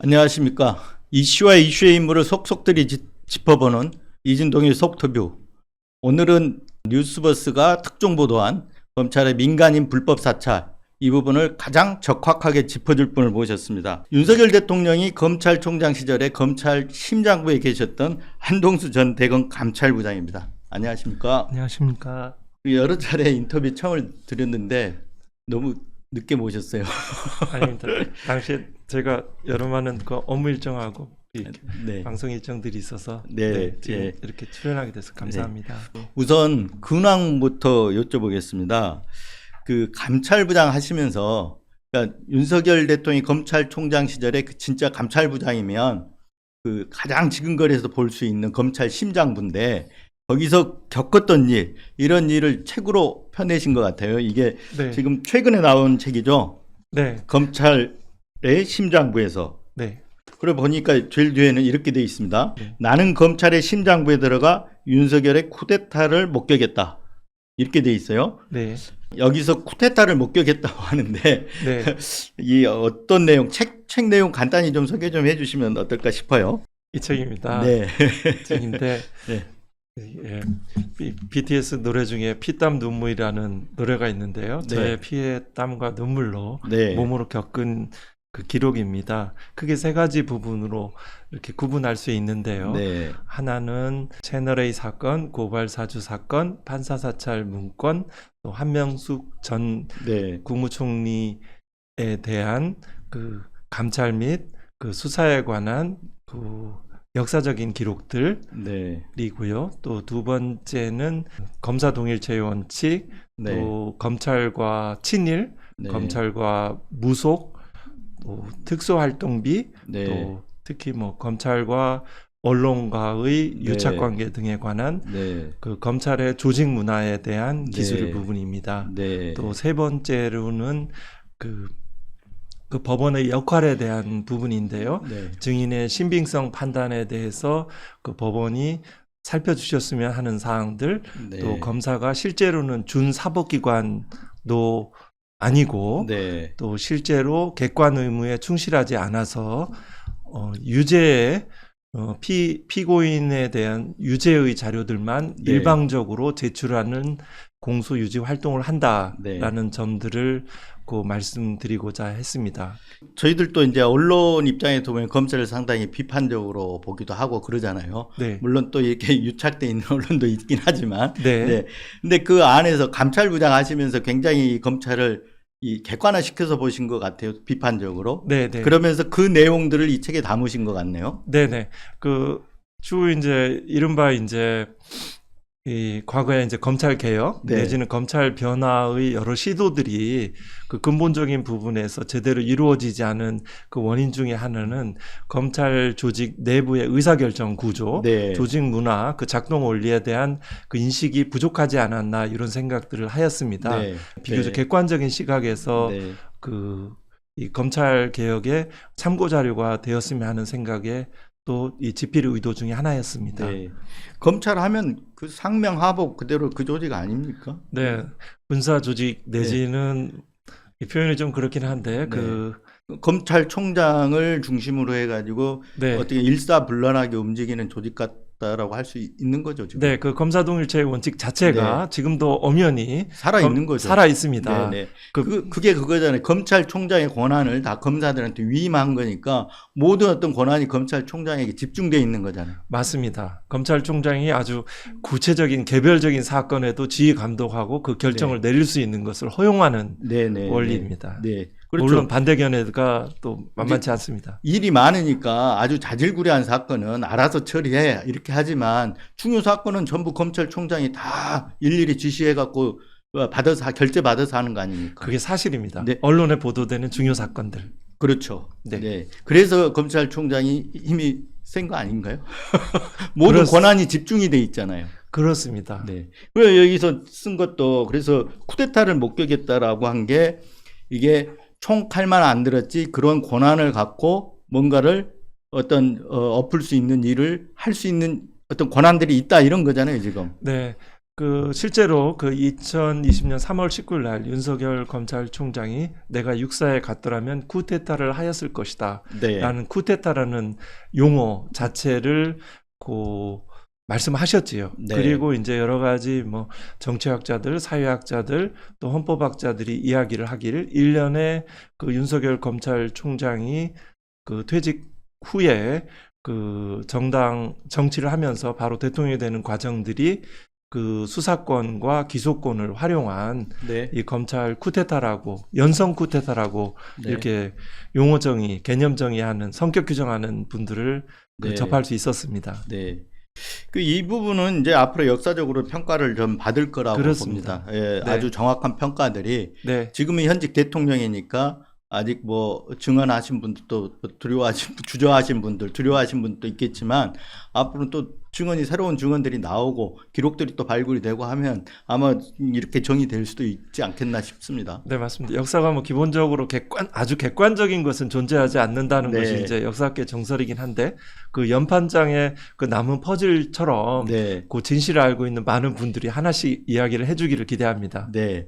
안녕하십니까. 이슈와 이슈의 인물을 속속들이 짚어보는 이진동의 속터뷰. 오늘은 뉴스버스가 특종 보도한 검찰의 민간인 불법 사찰, 이 부분을 가장 적확하게 짚어줄 분을 모셨습니다. 윤석열 대통령이 검찰총장 시절에 검찰 심장부에 계셨던 한동수 전 대검 감찰부장입니다. 안녕하십니까. 안녕하십니까. 여러 차례 인터뷰 청을 드렸는데 너무 늦게 모셨어요. 아닙니다. 당시에 제가 여러 많은 그 업무 일정하고 네. 방송 일정들이 있어서 네, 지금 예. 이렇게 출연하게 돼서 감사합니다. 우선 근황부터 여쭤보겠습니다. 그 감찰부장 하시면서, 그러니까 윤석열 대통령이 검찰총장 시절에 그 진짜 감찰부장이면 그 가장 지근거리에서 볼 수 있는 검찰 심장부인데 거기서 겪었던 일, 이런 일을 책으로 펴내신 것 같아요. 이게 네. 지금 최근에 나온 책이죠. 네. 검찰의 심장부에서. 네. 그러고 보니까 제일 뒤에는 이렇게 돼 있습니다. 네. 나는 검찰의 심장부에 들어가 윤석열의 쿠데타를 목격했다. 이렇게 돼 있어요. 네. 여기서 쿠데타를 목격했다고 하는데 네. 이 어떤 내용, 책 내용 간단히 좀 소개 좀 해주시면 어떨까 싶어요. 이 책입니다. 네. 책인데 네. 예, BTS 노래 중에 피땀 눈물이라는 노래가 있는데요. 네. 저의 피의 땀과 눈물로 네. 몸으로 겪은 그 기록입니다. 크게 세 가지 부분으로 이렇게 구분할 수 있는데요. 네. 하나는 채널A 사건, 고발 사주 사건, 판사 사찰 문건, 또 한명숙 전 네. 국무총리에 대한 그 감찰 및 그 수사에 관한 그 역사적인 기록들이고요. 네. 또 두 번째는 검사 동일체의 원칙, 네. 또 검찰과 친일, 네. 검찰과 무속, 또 특수활동비, 네. 또 특히 뭐 검찰과 언론과의 네. 유착관계 등에 관한 네. 그 검찰의 조직 문화에 대한 네. 기술 부분입니다. 네. 또 세 번째로는 그 법원의 역할에 대한 부분인데요. 네. 증인의 신빙성 판단에 대해서 그 법원이 살펴주셨으면 하는 사항들, 네. 또 검사가 실제로는 준사법기관도 아니고 네. 또 실제로 객관 의무에 충실하지 않아서 유죄의 피고인에 대한 유죄의 자료들만 네. 일방적으로 제출하는 공소 유지 활동을 한다라는 네. 점들을 그 말씀드리고자 했습니다. 저희들도 이제 언론 입장에 보면 검찰을 상당히 비판적으로 보기도 하고 그러잖아요. 네. 물론 또 이렇게 유착돼 있는 언론도 있긴 하지만. 네. 네. 근데 그 안에서 감찰부장 하시면서 굉장히 검찰을 이 객관화 시켜서 보신 것 같아요. 비판적으로. 네, 네. 그러면서 그 내용들을 이 책에 담으신 것 같네요. 네, 네. 주 이제 이른바 이제 이 과거에 이제 검찰 개혁 네. 내지는 검찰 변화의 여러 시도들이 그 근본적인 부분에서 제대로 이루어지지 않은 그 원인 중에 하나는 검찰 조직 내부의 의사결정 구조, 네. 조직 문화, 그 작동 원리에 대한 그 인식이 부족하지 않았나 이런 생각들을 하였습니다. 네. 비교적 네. 객관적인 시각에서 네. 이 검찰 개혁의 참고 자료가 되었으면 하는 생각에 또 이 집필의 의도 중에 하나였습니다. 네. 검찰 하면 그 상명하복 그대로 그 조직 아닙니까? 네, 군사 조직 내지는 이 표현이 좀 그렇긴 한데 검찰총장을 중심으로 해가지고 네. 어떻게 일사불란하게 움직이는 조직 같다라고 할 수 있는 거죠 지금. 네, 그 검사 동일체의 원칙 자체가 지금도 엄연히 살아 있는 거죠. 살아 있습니다. 네, 네. 그게 그거잖아요. 검찰총장의 권한을 다 검사들한테 위임한 거니까 모든 어떤 권한이 검찰총장에게 집중돼 있는 거잖아요. 맞습니다. 검찰총장이 아주 구체적인 개별적인 사건에도 지휘 감독하고 그 결정을 내릴 수 있는 것을 허용하는 원리입니다. 네. 그렇죠. 물론 반대 견해가 또 만만치 않습니다. 일이 많으니까 아주 자질구레한 사건은 알아서 처리해 이렇게 하지만 중요 사건은 전부 검찰총장이 다 일일이 지시해 갖고 받아서 결재 받아서 하는 거 아닙니까? 그게 사실입니다. 네. 언론에 보도되는 중요 사건들. 그렇죠. 네. 네. 그래서 검찰총장이 힘이 센 거 아닌가요? 모든 권한이 집중이 돼 있잖아요. 그렇습니다. 네. 왜 여기서 쓴 것도 그래서 쿠데타를 목격했다라고 한 게 이게 총칼만 안 들었지 그런 권한을 갖고 뭔가를 엎을 수 있는 일을 할 수 있는 어떤 권한들이 있다 이런 거잖아요 지금. 네, 그 실제로 그 2020년 3월 19일 날 윤석열 검찰총장이 내가 육사에 갔더라면 쿠데타를 하였을 것이다. 네. 라는 쿠데타라는 용어 자체를 그 말씀하셨지요. 네. 그리고 이제 여러 가지 뭐 정치학자들, 사회학자들, 또 헌법학자들이 이야기를 하기를 1년에 그 윤석열 검찰총장이 그 퇴직 후에 그 정당 정치를 하면서 바로 대통령이 되는 과정들이 그 수사권과 기소권을 활용한 네. 이 검찰 쿠데타라고 연성 쿠데타라고 네. 이렇게 용어 정의, 개념 정의하는 성격 규정하는 분들을 그 네. 접할 수 있었습니다. 네. 그 이 부분은 이제 앞으로 역사적으로 평가를 좀 받을 거라고 그렇습니다. 봅니다. 예, 네. 아주 정확한 평가들이 네, 지금은 현직 대통령이니까 아직 뭐 증언하신 분들도 주저하신 분들, 두려워하신 분도 있겠지만 앞으로 또 증언이 새로운 증언들이 나오고 기록들이 또 발굴이 되고 하면 아마 이렇게 정의될 수도 있지 않겠나 싶습니다. 네 맞습니다. 역사가 뭐 기본적으로 아주 객관적인 것은 존재하지 않는다는 네. 것이 이제 역사학계 정설이긴 한데 그 연판장에 그 남은 퍼즐처럼 네. 그 진실을 알고 있는 많은 분들이 하나씩 이야기를 해주기를 기대합니다. 네.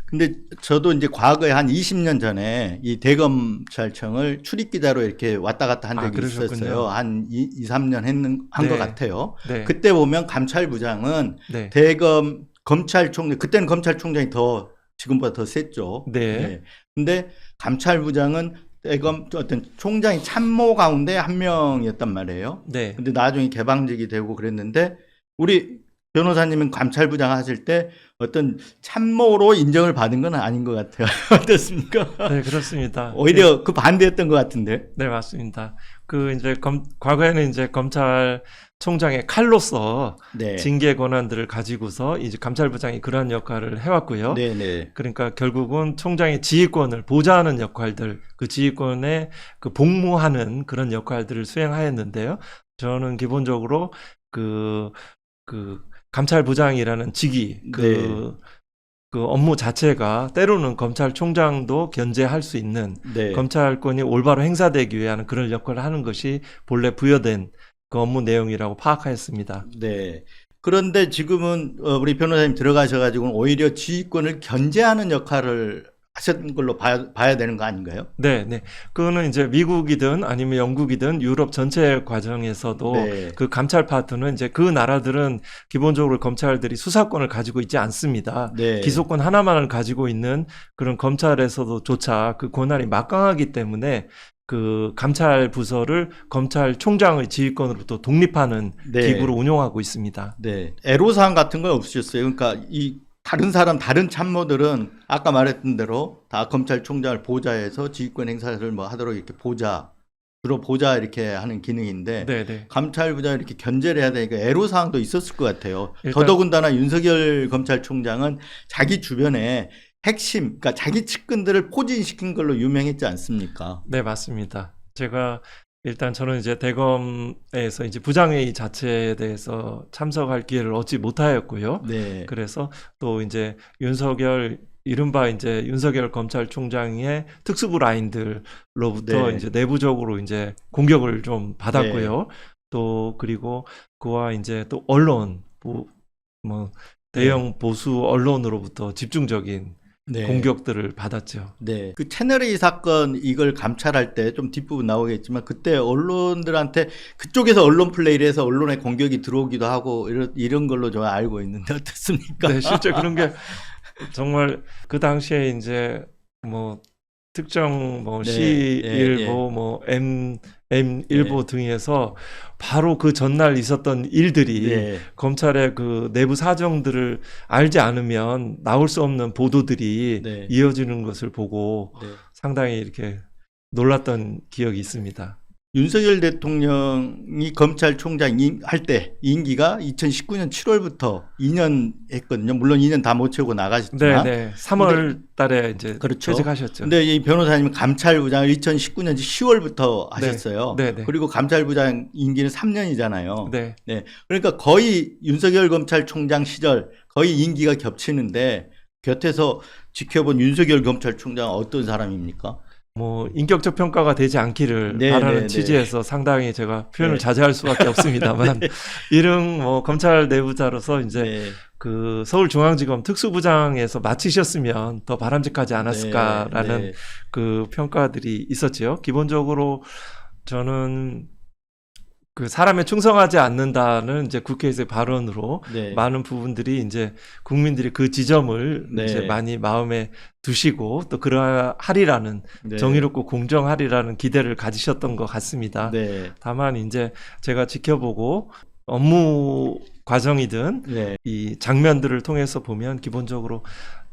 근데 저도 이제 과거에 한 20년 전에 이 대검찰청을 출입기자로 이렇게 왔다 갔다 한 적이 그러셨군요. 있었어요. 한 2, 3년 한 것 네. 같아요. 네, 그때 보면 감찰부장은 네, 검찰총장, 그때는 검찰총장이 지금보다 더 셌죠. 네. 근데 감찰부장은 어떤 총장이 참모 가운데 한 명이었단 말이에요. 네. 근데 나중에 개방직이 되고 그랬는데 우리 변호사님은 감찰부장 하실 때 어떤 참모로 인정을 받은 건 아닌 것 같아요. 어떻습니까? 네, 그렇습니다. 오히려 그 반대였던 것 같은데. 네, 맞습니다. 그 이제 과거에는 이제 검찰총장의 칼로서 네. 징계 권한들을 가지고서 이제 감찰부장이 그러한 역할을 해왔고요. 네네. 그러니까 결국은 총장의 지휘권을 보좌하는 역할들, 그 지휘권에 그 복무하는 그런 역할들을 수행하였는데요. 저는 기본적으로 그 감찰부장이라는 직위, 그 업무 자체가 때로는 검찰총장도 견제할 수 있는 네. 검찰권이 올바로 행사되기 위해 하는 그런 역할을 하는 것이 본래 부여된 그 업무 내용이라고 파악하였습니다. 네. 그런데 지금은 우리 변호사님 들어가셔가지고 오히려 지휘권을 견제하는 역할을 하셨던 걸로 봐야 되는 거 아닌가요? 네, 네. 그거는 이제 미국이든 아니면 영국이든 유럽 전체 과정에서도 네. 그 감찰 파트는 이제 그 나라들은 기본적으로 검찰들이 수사권을 가지고 있지 않습니다. 네. 기소권 하나만을 가지고 있는 그런 검찰에서도조차 그 권한이 막강하기 때문에 그 감찰 부서를 검찰총장의 지휘권으로부터 독립하는 네. 기구로 운용하고 있습니다. 네. 애로사항 같은 건 없으셨어요? 그러니까 이 다른 참모들은 아까 말했던 대로 다 검찰총장을 보좌해서 지휘권 행사를 뭐 하도록 이렇게 주로 보좌 이렇게 하는 기능인데 네, 네. 감찰부장 이렇게 견제를 해야 되니까 애로사항도 있었을 것 같아요. 일단- 더더군다나 윤석열 검찰총장은 자기 주변에 핵심, 그러니까 자기 측근들을 포진시킨 걸로 유명했지 않습니까? 네, 맞습니다. 제가 일단 저는 이제 대검에서 이제 부장회의 자체에 대해서 참석할 기회를 얻지 못하였고요. 네. 그래서 또 이제 이른바 이제 윤석열 검찰총장의 특수부 라인들로부터 네. 이제 내부적으로 이제 공격을 좀 받았고요. 또 그리고 그와 이제 또 언론, 뭐 대형 보수 언론으로부터 집중적인 네. 공격들을 받았죠. 네. 그 채널A 사건 이걸 감찰할 때 좀 뒷부분 나오겠지만 그때 언론들한테 그쪽에서 언론 플레이를 해서 언론에 공격이 들어오기도 하고 이런 걸로 저 알고 있는데 어떻습니까? 네, 실제 그런 게 정말 그 당시에 이제 뭐 특정 뭐 네, C일보 뭐 M일보 등에서 바로 그 전날 있었던 일들이 네. 검찰의 그 내부 사정들을 알지 않으면 나올 수 없는 보도들이 네. 이어지는 것을 보고 네. 상당히 이렇게 놀랐던 기억이 있습니다. 윤석열 대통령이 검찰총장 할 때 임기가 2019년 7월부터 2년 했거든요. 물론 2년 다 못 채우고 네, 나가셨지만. 네. 3월 달에 이제 그렇죠. 퇴직하셨죠. 근데 이 변호사님은 감찰부장을 2019년 10월부터 하셨어요. 네, 네. 그리고 감찰부장 임기는 3년이잖아요. 네. 그러니까 거의 윤석열 검찰총장 시절 거의 임기가 겹치는데 곁에서 지켜본 윤석열 검찰총장은 어떤 사람입니까? 뭐 인격적 평가가 되지 않기를 네, 바라는 네, 취지에서 상당히 제가 표현을 네. 자제할 수밖에 없습니다만 이른 뭐 검찰 내부자로서 이제 네. 그 서울중앙지검 특수부장에서 마치셨으면 더 바람직하지 않았을까라는 네. 그 평가들이 있었지요. 기본적으로 저는 그 사람에 충성하지 않는다는 이제 국회에서의 발언으로 네. 많은 부분들이 이제 국민들이 그 지점을 네. 이제 많이 마음에 두시고 또 그러하리라는 네. 정의롭고 공정하리라는 기대를 가지셨던 것 같습니다. 네. 다만 이제 제가 지켜보고 업무 과정이든 네. 이 장면들을 통해서 보면 기본적으로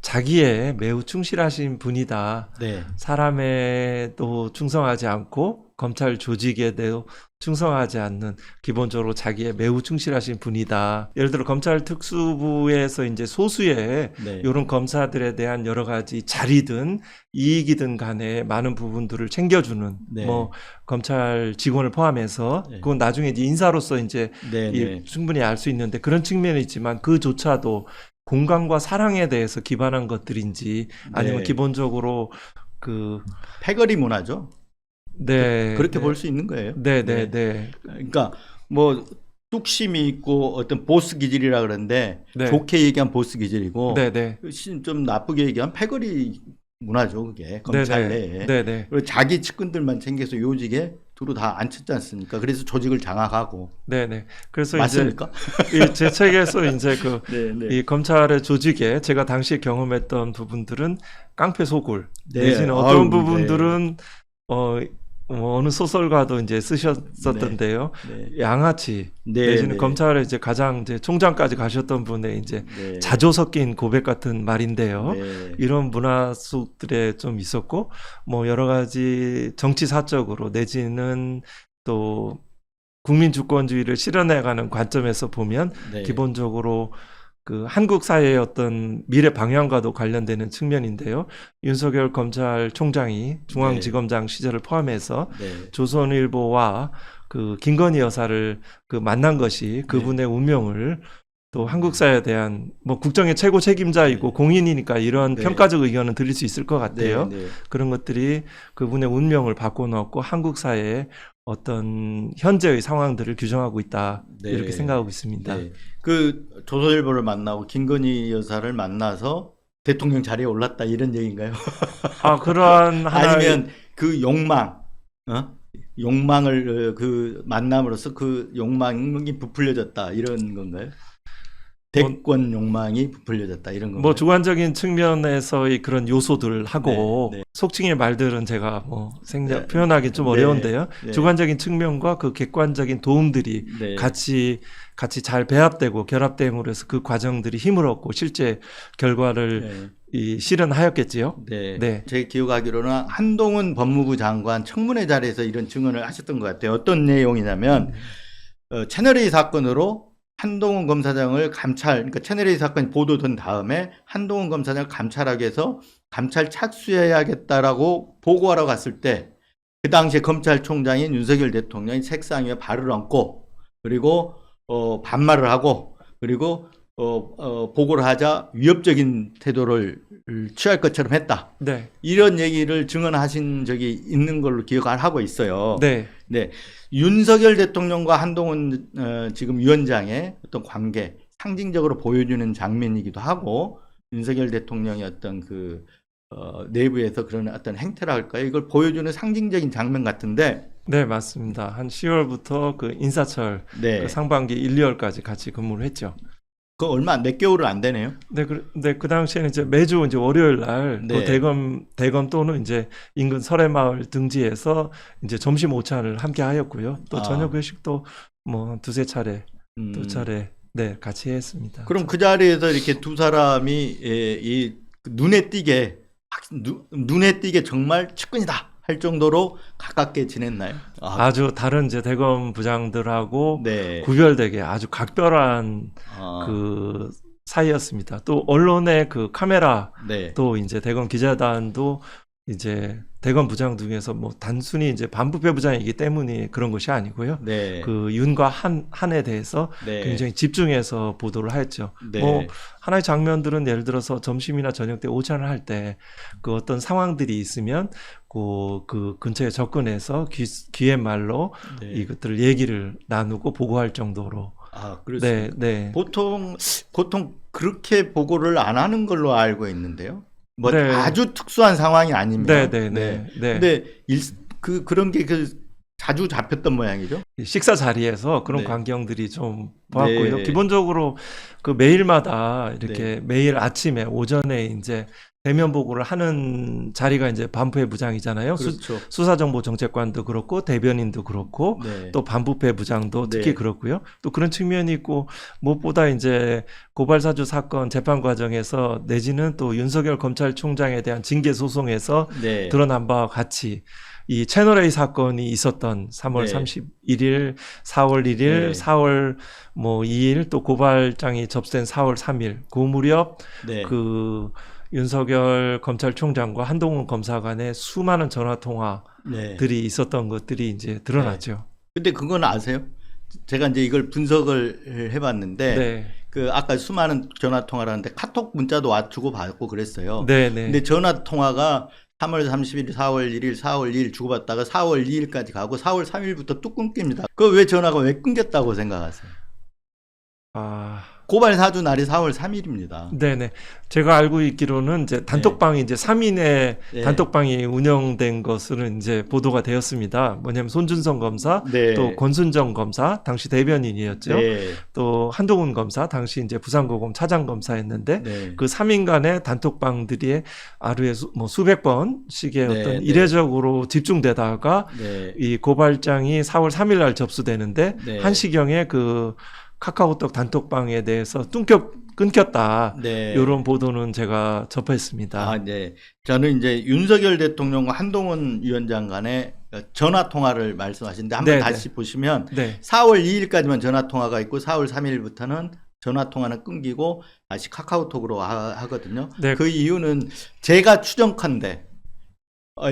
자기에 매우 충실하신 분이다. 네. 사람에도 충성하지 않고 검찰 조직에도 충성하지 않는 기본적으로 자기에 매우 충실하신 분이다. 예를 들어 검찰 특수부에서 이제 소수의 네. 이런 검사들에 대한 여러 가지 자리든 이익이든 간에 많은 부분들을 챙겨주는 네. 뭐 검찰 직원을 포함해서 네. 그건 나중에 이제 인사로서 이제 네. 네. 충분히 알 수 있는데 그런 측면이 있지만 그조차도 공감과 사랑에 대해서 기반한 것들인지 아니면 네. 기본적으로 그 패거리 문화죠. 네, 그렇게 네. 볼 수 있는 거예요. 네, 네, 네. 그러니까 뭐 뚝심이 있고 어떤 보스 기질이라 그러는데 네. 좋게 얘기한 보스 기질이고 네, 네. 좀 나쁘게 얘기한 패거리 문화죠. 그게 검찰 내에. 네, 네. 그리고 자기 측근들만 챙겨서 요직에 두루 다 앉혔지 않습니까? 그래서 조직을 장악하고. 네, 네. 그래서 맞습니까? 이제 제 책에서 이제 그 네, 네. 이 검찰의 조직에 제가 당시에 경험했던 부분들은 깡패 소굴 네. 내지는 아유, 어떤 부분들은 어느 소설가도 이제 쓰셨었던데요. 네. 양아치 네, 내지는 네. 검찰에 이제 가장 이제 총장까지 가셨던 분의 이제 네. 자조 섞인 고백 같은 말인데요. 네. 이런 문화 속들에 좀 있었고 뭐 여러 가지 정치 사적으로 내지는 또 국민 주권주의를 실현해가는 관점에서 보면 네. 기본적으로 그 한국 사회의 어떤 미래 방향과도 관련되는 측면인데요. 윤석열 검찰총장이 중앙지검장 시절을 포함해서 네. 조선일보와 그 김건희 여사를 그 만난 것이 그분의 운명을 또 한국 사회에 대한 뭐 국정의 최고 책임자이고 네. 공인이니까 이런 네. 평가적 의견은 드릴 수 있을 것 같아요. 네. 네. 그런 것들이 그분의 운명을 바꿔놓고 한국 사회의 어떤 현재의 상황들을 규정하고 있다. 네. 이렇게 생각하고 있습니다. 네. 그 조선일보를 만나고 김건희 여사를 만나서 대통령 자리에 올랐다 이런 얘기인가요? 아, 그러한 하나의 아니면 그 욕망, 욕망을 그 만남으로써 그 욕망이 부풀려졌다 이런 건가요? 대권 욕망이 부풀려졌다 이런 건가요? 뭐 주관적인 측면에서의 그런 요소들하고 네, 네. 속칭의 말들은 제가 뭐 네. 표현하기 좀 네, 어려운데요. 네. 주관적인 측면과 그 객관적인 도움들이 네. 같이 잘 배합되고 결합됨으로 해서 그 과정들이 힘을 얻고 실제 결과를 네. 실현하였겠지요. 네. 네. 제 기억하기로는 한동훈 법무부 장관 청문회 자리에서 이런 증언을 하셨던 것 같아요. 어떤 내용이냐면 채널A 사건으로 한동훈 검사장을 그러니까 채널A 사건이 보도된 다음에 한동훈 검사장을 감찰하기 위해서 감찰 착수해야겠다라고 보고하러 갔을 때 그 당시에 검찰총장인 윤석열 대통령이 책상 위에 발을 얹고 그리고 반말을 하고 그리고 보고를 하자 위협적인 태도를 취할 것처럼 했다. 네. 이런 얘기를 증언하신 적이 있는 걸로 기억을 하고 있어요. 네. 네. 윤석열 대통령과 한동훈 지금 위원장의 어떤 관계 상징적으로 보여주는 장면이기도 하고 윤석열 대통령의 어떤 그 내부에서 그런 어떤 행태라 할까요? 이걸 보여주는 상징적인 장면 같은데. 네, 맞습니다. 한 10월부터 그 인사철 네. 그 상반기 1, 2월까지 같이 근무를 했죠. 그 얼마 몇 개월은 안 되네요. 네, 그 당시에는 이제 매주 이제 월요일 날 또 네. 대검 또는 이제 인근 설해마을 등지에서 이제 점심 오찬을 함께 하였고요. 또 저녁 회식도 뭐 두세 차례, 두 차례 네, 같이 했습니다. 그럼 그 자리에서 이렇게 두 사람이 이 눈에 띄게 정말 측근이다 할 정도로 가깝게 지냈나요? 아주 다른 이제 대검 부장들하고 네. 구별되게 아주 각별한 그 사이였습니다. 또 언론의 그 카메라 네. 또 이제 대검 기자단도 이제 대검 부장 중에서 뭐 단순히 이제 반부패 부장이기 때문에 그런 것이 아니고요. 네. 그 윤과 한에 대해서 네. 굉장히 집중해서 보도를 했죠. 네. 뭐 하나의 장면들은 예를 들어서 점심이나 저녁 때 오찬을 할 때 그 어떤 상황들이 있으면 그 근처에 접근해서 귀랫말로 네. 이것들을 얘기를 나누고 보고할 정도로. 아, 그렇습니까? 네. 보통 그렇게 보고를 안 하는 걸로 알고 있는데요. 뭐 네. 아주 특수한 상황이 아니면. 네. 근데 그런 게 자주 잡혔던 모양이죠. 식사 자리에서 그런 네. 광경들이 좀 보았고요. 네. 기본적으로 그 매일마다 이렇게 네. 매일 아침에 오전에 이제 대면 보고를 하는 자리가 이제 반부패 부장이잖아요. 그렇죠. 수사정보정책관도 그렇고 대변인도 그렇고 네. 또 반부패 부장도 특히 네. 그렇고요. 또 그런 측면이 있고 무엇보다 이제 고발사주 사건 재판 과정에서 내지는 또 윤석열 검찰총장에 대한 징계 소송에서 네. 드러난 바와 같이 이 채널A 사건이 있었던 3월 네. 31일, 4월 1일, 네. 4월 뭐 2일 또 고발장이 접수된 4월 3일 그 무렵 네. 그 윤석열 검찰총장과 한동훈 검사 간의 수많은 전화 통화들이 네. 있었던 것들이 이제 드러났죠. 근데 그건 아세요? 제가 이제 이걸 분석을 해봤는데 네. 그 아까 수많은 전화 통화를 하는데 카톡 문자도 주고 받고 그랬어요. 네. 근데 전화 통화가 3월 30일, 4월 1일, 4월 2일 주고받다가 4월 2일까지 가고 4월 3일부터 뚝 끊깁니다. 그 왜 전화가 왜 끊겼다고 생각하세요? 고발 사주 날이 4월 3일입니다. 네네. 제가 알고 있기로는 이제 단톡방이 이제 3인의 네. 단톡방이 운영된 것으로 이제 보도가 되었습니다. 뭐냐면 손준성 검사, 네. 또 권순정 검사, 당시 대변인이었죠. 네. 또 한동훈 검사, 당시 이제 부산고검 차장검사였는데 네. 그 3인 간의 단톡방들이 하루에 뭐 수백 번씩의 네, 어떤 네. 이례적으로 집중되다가 네. 이 고발장이 4월 3일 날 접수되는데 네. 1시경에 그 카카오톡 단톡방에 대해서 끊겼다. 네. 이런 보도는 제가 접했습니다. 아, 네. 저는 이제 윤석열 대통령과 한동훈 위원장 간의 전화 통화를 말씀하시는데 한번 네, 다시 보시면 네. 4월 2일까지만 전화 통화가 있고 4월 3일부터는 전화 통화는 끊기고 다시 카카오톡으로 하거든요. 네. 그 이유는 제가 추정컨대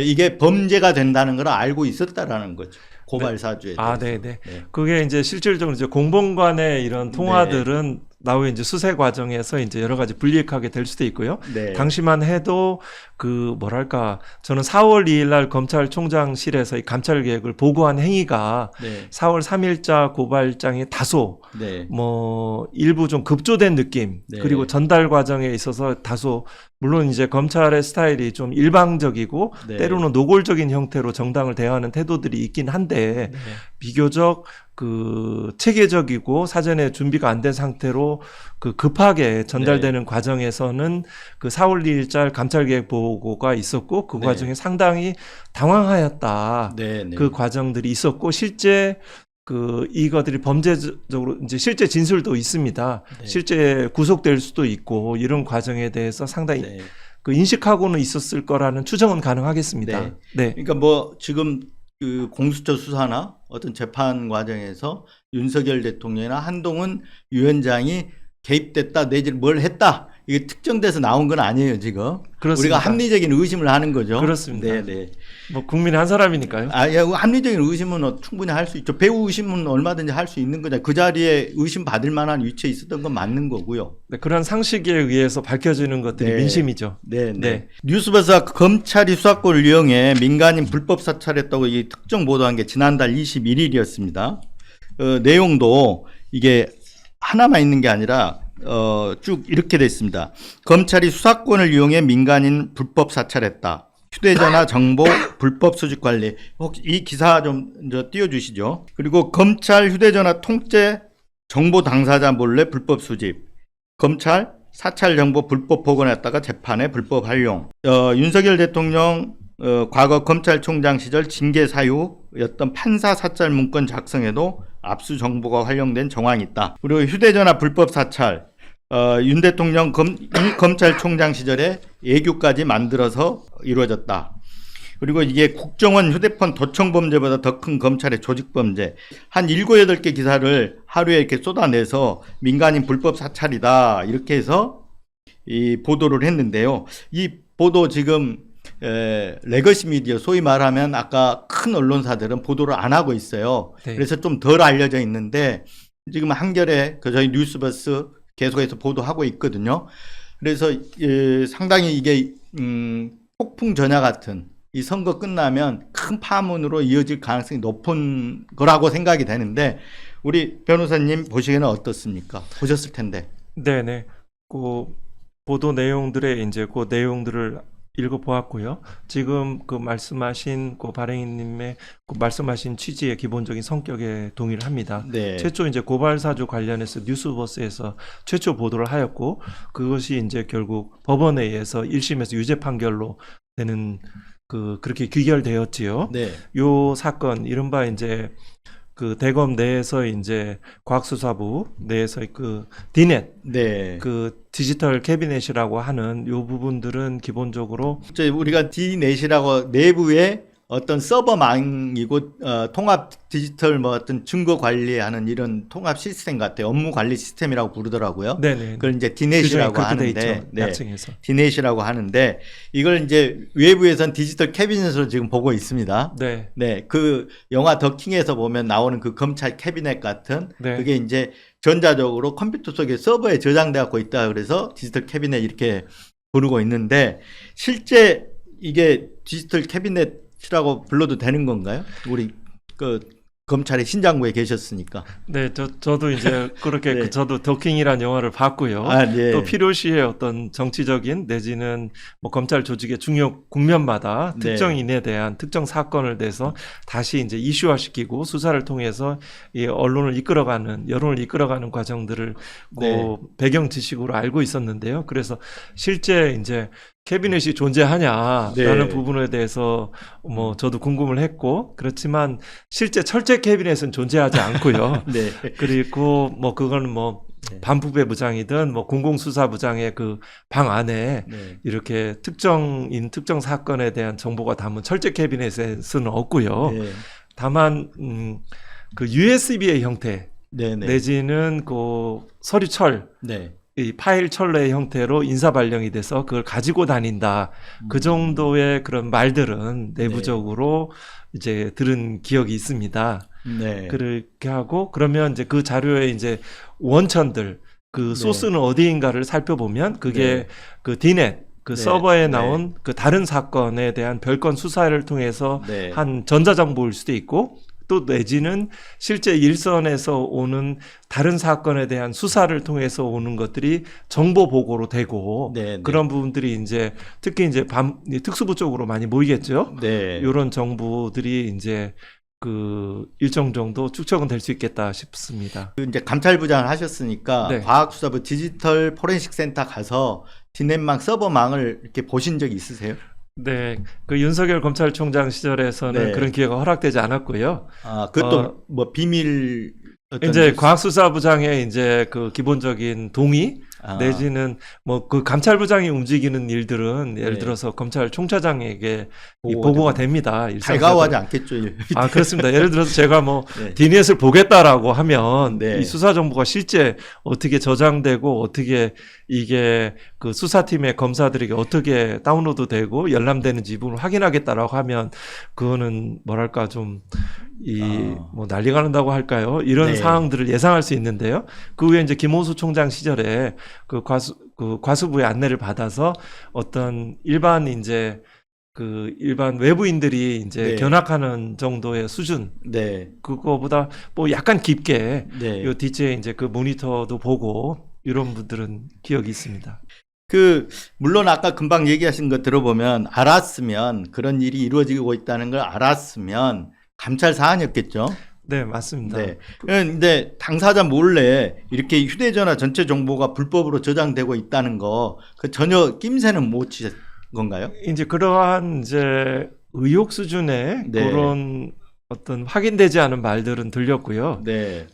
이게 범죄가 된다는 걸 알고 있었다라는 거죠. 고발 사주에 대해서. 네네. 네. 그게 이제 실질적으로 이제 공범 간의 이런 통화들은 나후에 이제 수사 과정에서 이제 여러 가지 불이익하게 될 수도 있고요. 네. 당시만 해도 그 뭐랄까 저는 4월 2일 날 검찰총장실에서 이 감찰 계획을 보고한 행위가 네. 4월 3일자 고발장이 다소 네. 뭐 일부 좀 급조된 느낌 네. 그리고 전달 과정에 있어서 다소 물론 이제 검찰의 스타일이 좀 일방적이고 네. 때로는 노골적인 형태로 정당을 대하는 태도들이 있긴 한데 네. 비교적 그 체계적이고 사전에 준비가 안 된 상태로 그 급하게 전달되는 과정에서는 그 4월 2일자 감찰 계획 보고가 있었고 그 네. 과정에 상당히 당황하였다. 네. 네. 그 과정들이 있었고 실제 그 이것들이 범죄적으로 이제 실제 진술도 있습니다. 네. 실제 구속될 수도 있고 이런 과정에 대해서 상당히 네. 그 인식하고는 있었을 거라는 추정은 가능하겠습니다. 네. 네. 그러니까 뭐 지금 그 공수처 수사나 어떤 재판 과정에서 윤석열 대통령이나 한동훈 위원장이 개입됐다 내지는 뭘 했다 이게 특정돼서 나온 건 아니에요 지금. 그렇습니다. 우리가 합리적인 의심을 하는 거죠. 그렇습니다. 네. 뭐 국민의 한 사람이니까요. 합리적인 의심은 충분히 할 수 있죠. 배우 의심은 얼마든지 할 수 있는 거죠. 그 자리에 의심 받을 만한 위치에 있었던 건 맞는 거고요. 네, 그런 상식에 의해서 밝혀지는 것들이 네. 민심이죠. 네. 네. 뉴스버스가 검찰이 수사권을 이용해 민간인 불법 사찰했다고 이 특정 보도한 게 지난달 21일이었습니다. 내용도 이게 하나만 있는 게 아니라 쭉 이렇게 돼 있습니다. 검찰이 수사권을 이용해 민간인 불법 사찰했다. 휴대전화 정보 불법 수집 관리. 혹시 이 기사 좀 띄워주시죠. 그리고 검찰 휴대전화 통째 정보 당사자 몰래 불법 수집. 검찰 사찰 정보 불법 복원했다가 재판에 불법 활용. 윤석열 대통령 과거 검찰총장 시절 징계 사유였던 판사 사찰 문건 작성에도 압수 정보가 활용된 정황이 있다. 그리고 휴대전화 불법 사찰. 윤 대통령 검찰총장 시절에 예규까지 만들어서 이루어졌다. 그리고 이게 국정원 휴대폰 도청 범죄보다 더 큰 검찰의 조직 범죄. 한 7, 8개 기사를 하루에 이렇게 쏟아내서 민간인 불법 사찰이다. 이렇게 해서 이 보도를 했는데요. 이 보도 지금 레거시 미디어, 소위 말하면 아까 큰 언론사들은 보도를 안 하고 있어요. 네. 그래서 좀 덜 알려져 있는데 지금 한겨레 저희 뉴스버스 계속해서 보도하고 있거든요. 그래서 상당히 이게 폭풍 전야 같은 이 선거 끝나면 큰 파문으로 이어질 가능성이 높은 거라고 생각이 되는데 우리 변호사님 보시기에는 어떻습니까? 보셨을 텐데. 네네. 그 보도 내용들의 이제 그 내용들을 읽어보았고요. 지금 그 말씀하신 그 발행인님의 그 말씀하신 취지의 기본적인 성격에 동의를 합니다. 네. 최초 이제 고발 사주 관련해서 뉴스버스에서 최초 보도를 하였고 그것이 이제 결국 법원에 의해서 1심에서 유죄 판결로 되는 그렇게 귀결되었지요. 네. 요 사건 이른바 이제 그 대검 내에서 이제 과학수사부 내에서 그 디넷 네. 그 디지털 캐비넷이라고 하는 요 부분들은 기본적으로 우리가 D넷이라고 내부에 어떤 서버망이고 통합 디지털 뭐 어떤 증거 관리하는 이런 통합 시스템 같아요. 업무 관리 시스템이라고 부르더라고요. 네네 그걸 이제 D넷이라고 그렇게 돼 하는데, 있죠. 약칭해서. D넷이라고 하는데 이걸 이제 외부에선 디지털 캐비넷으로 지금 보고 있습니다. 네. 네, 그 영화 더킹에서 보면 나오는 그 검찰 캐비넷 같은 네. 그게 이제 전자적으로 컴퓨터 속에 서버에 저장되어 있다 그래서 디지털 캐비넷 이렇게 부르고 있는데 실제 이게 디지털 캐비넷이라고 불러도 되는 건가요? 우리 그 검찰의 신장부에 계셨으니까. 네, 저도 이제 그렇게 네. 저도 더킹이라는 영화를 봤고요. 아, 네. 또 필요시에 어떤 정치적인 내지는 뭐 검찰 조직의 중요 국면마다 네. 특정인에 대한 특정 사건을 대해서 다시 이제 이슈화시키고 수사를 통해서 이 언론을 이끌어가는 여론을 이끌어가는 과정들을 네. 그 배경 지식으로 알고 있었는데요. 그래서 실제 이제 캐비넷이 존재하냐라는 네. 부분에 대해서 뭐 저도 궁금을 했고 그렇지만 실제 철제 캐비넷은 존재하지 않고요. 네. 그리고 뭐 그건 뭐 네. 반부배 부장이든 뭐 공공수사부장의 그 방 안에 네. 이렇게 특정인 특정 사건에 대한 정보가 담은 철제 캐비넷에서는 없고요. 네. 다만 그 USB의 형태 네. 네. 내지는 그 서류철 네. 이 파일 철로의 형태로 인사 발령이 돼서 그걸 가지고 다닌다. 그 정도의 그런 말들은 내부적으로 이제 들은 기억이 있습니다. 네. 그렇게 하고 그러면 이제 그 자료의 이제 원천들 그 소스는 어디인가를 살펴보면 그게 네. 그 디넷 그 네. 서버에 네. 나온 그 다른 사건에 대한 별건 수사를 통해서 네. 한 전자정보일 수도 있고 또 내지는 실제 일선에서 오는 다른 사건에 대한 수사를 통해서 오는 것들이 정보 보고로 되고 네. 그런 부분들이 이제 특히 이제 특수부 쪽으로 많이 모이겠죠. 네. 이런 정보들이 이제 그 일정 정도 축적은 될 수 있겠다 싶습니다. 그 이제 감찰부장을 하셨으니까 네. 과학수사부 디지털 포렌식 센터 가서 디넷망 서버망을 이렇게 보신 적이 있으세요? 네, 그 윤석열 검찰총장 시절에서는 네. 그런 기회가 허락되지 않았고요. 아, 그것도 뭐 비밀 어떤 이제 뉴스- 과학수사부장의 이제 그 기본적인 동의 아, 내지는 뭐 그 감찰부장이 움직이는 일들은 예를 네. 들어서 검찰총차장에게 이 보고가 보고가 됩니다. 달가워하지 않겠죠. 아, 그렇습니다. 예를 들어서 제가 뭐 네. 디넷을 보겠다라고 하면 네. 이 수사 정보가 실제 어떻게 저장되고 어떻게 이게 그 수사팀의 검사들에게 어떻게 다운로드 되고 열람되는지 이 부분을 확인하겠다라고 하면 그거는 뭐랄까 좀 뭐 난리가 난다고 할까요? 이런 네. 상황들을 예상할 수 있는데요. 그 후에 이제 김호수 총장 시절에 그 과수부의 안내를 받아서 어떤 일반 이제 그 일반 외부인들이 이제 네. 견학하는 정도의 수준 네. 그거보다 뭐 약간 깊게 네. 요 뒤에 이제 그 모니터도 보고 이런 분들은 기억이 있습니다. 그 물론 아까 금방 얘기하신 거 들어보면 알았으면 그런 일이 이루어지고 있다는 걸 알았으면 감찰 사안이었겠죠. 네, 맞습니다. 네. 근데 당사자 몰래 이렇게 휴대전화 전체 정보가 불법으로 저장되고 있다는 거 그 전혀 낌새는 못 치신 건가요? 이제 그러한 이제 의혹 수준의 네. 그런 어떤 확인되지 않은 말들은 들렸고요. 네.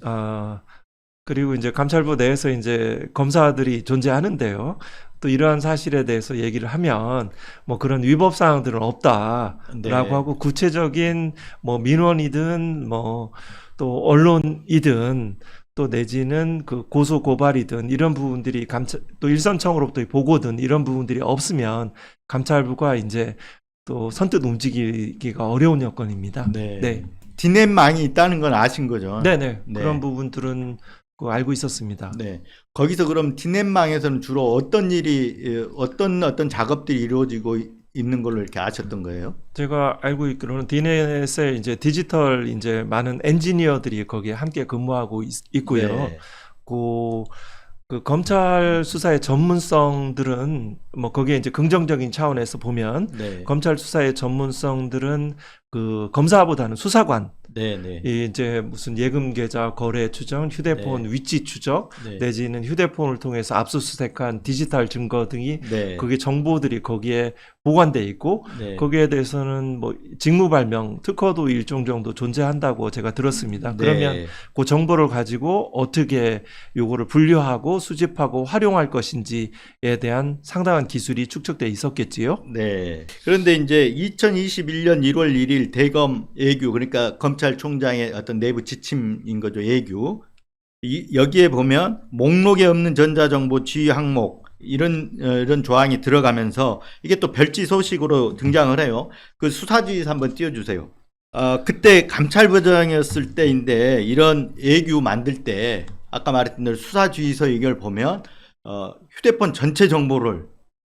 그리고 이제 감찰부 내에서 이제 검사들이 존재하는데요. 또 이러한 사실에 대해서 얘기를 하면 뭐 그런 위법 사항들은 없다라고 네. 하고 구체적인 뭐 민원이든 뭐 또 언론이든 또 내지는 그 고소 고발이든 이런 부분들이 또 일선청으로부터 보고든 이런 부분들이 없으면 감찰부가 이제 또 선뜻 움직이기가 어려운 여건입니다. 네. 네. 디넷망이 있다는 건 아신 거죠? 네네. 네. 그런 부분들은 알고 있었습니다. 네. 거기서 그럼 디넷망에서는 주로 어떤 일이 어떤 작업들이 이루어지고 있는 걸로 이렇게 아셨던 거예요? 제가 알고 있기로는 디넷에 이제 디지털 이제 많은 엔지니어들이 거기에 함께 근무하고 있고요. 네. 그 검찰 수사의 전문성들은 뭐 거기에 이제 긍정적인 차원에서 보면 네. 검찰 수사의 전문성들은 그 검사보다는 수사관 네. 네. 이 이제 무슨 예금 계좌 거래 추정, 휴대폰 위치 추적 네. 내지는 휴대폰을 통해서 압수수색한 디지털 증거 등이 네. 그게 정보들이 거기에 보관돼 있고 네. 거기에 대해서는 뭐 직무발명 특허도 일종 정도 존재한다고 제가 들었습니다. 네. 그러면 그 정보를 가지고 어떻게 요거를 분류하고 수집하고 활용할 것인지에 대한 상당한 기술이 축적돼 있었겠지요. 네. 그런데 이제 2021년 1월 1일 대검 예규, 그러니까 검찰총장의 어떤 내부 지침인 거죠. 예규. 여기에 보면 목록에 없는 전자정보 지휘 항목 이런 조항이 들어가면서 이게 또 별지 소식으로 등장을 해요. 그 수사지휘서 한번 띄워주세요. 그때 감찰부장이었을 때인데 이런 예규 만들 때 아까 말했던 대로 수사지휘서 이걸 보면 휴대폰 전체 정보를,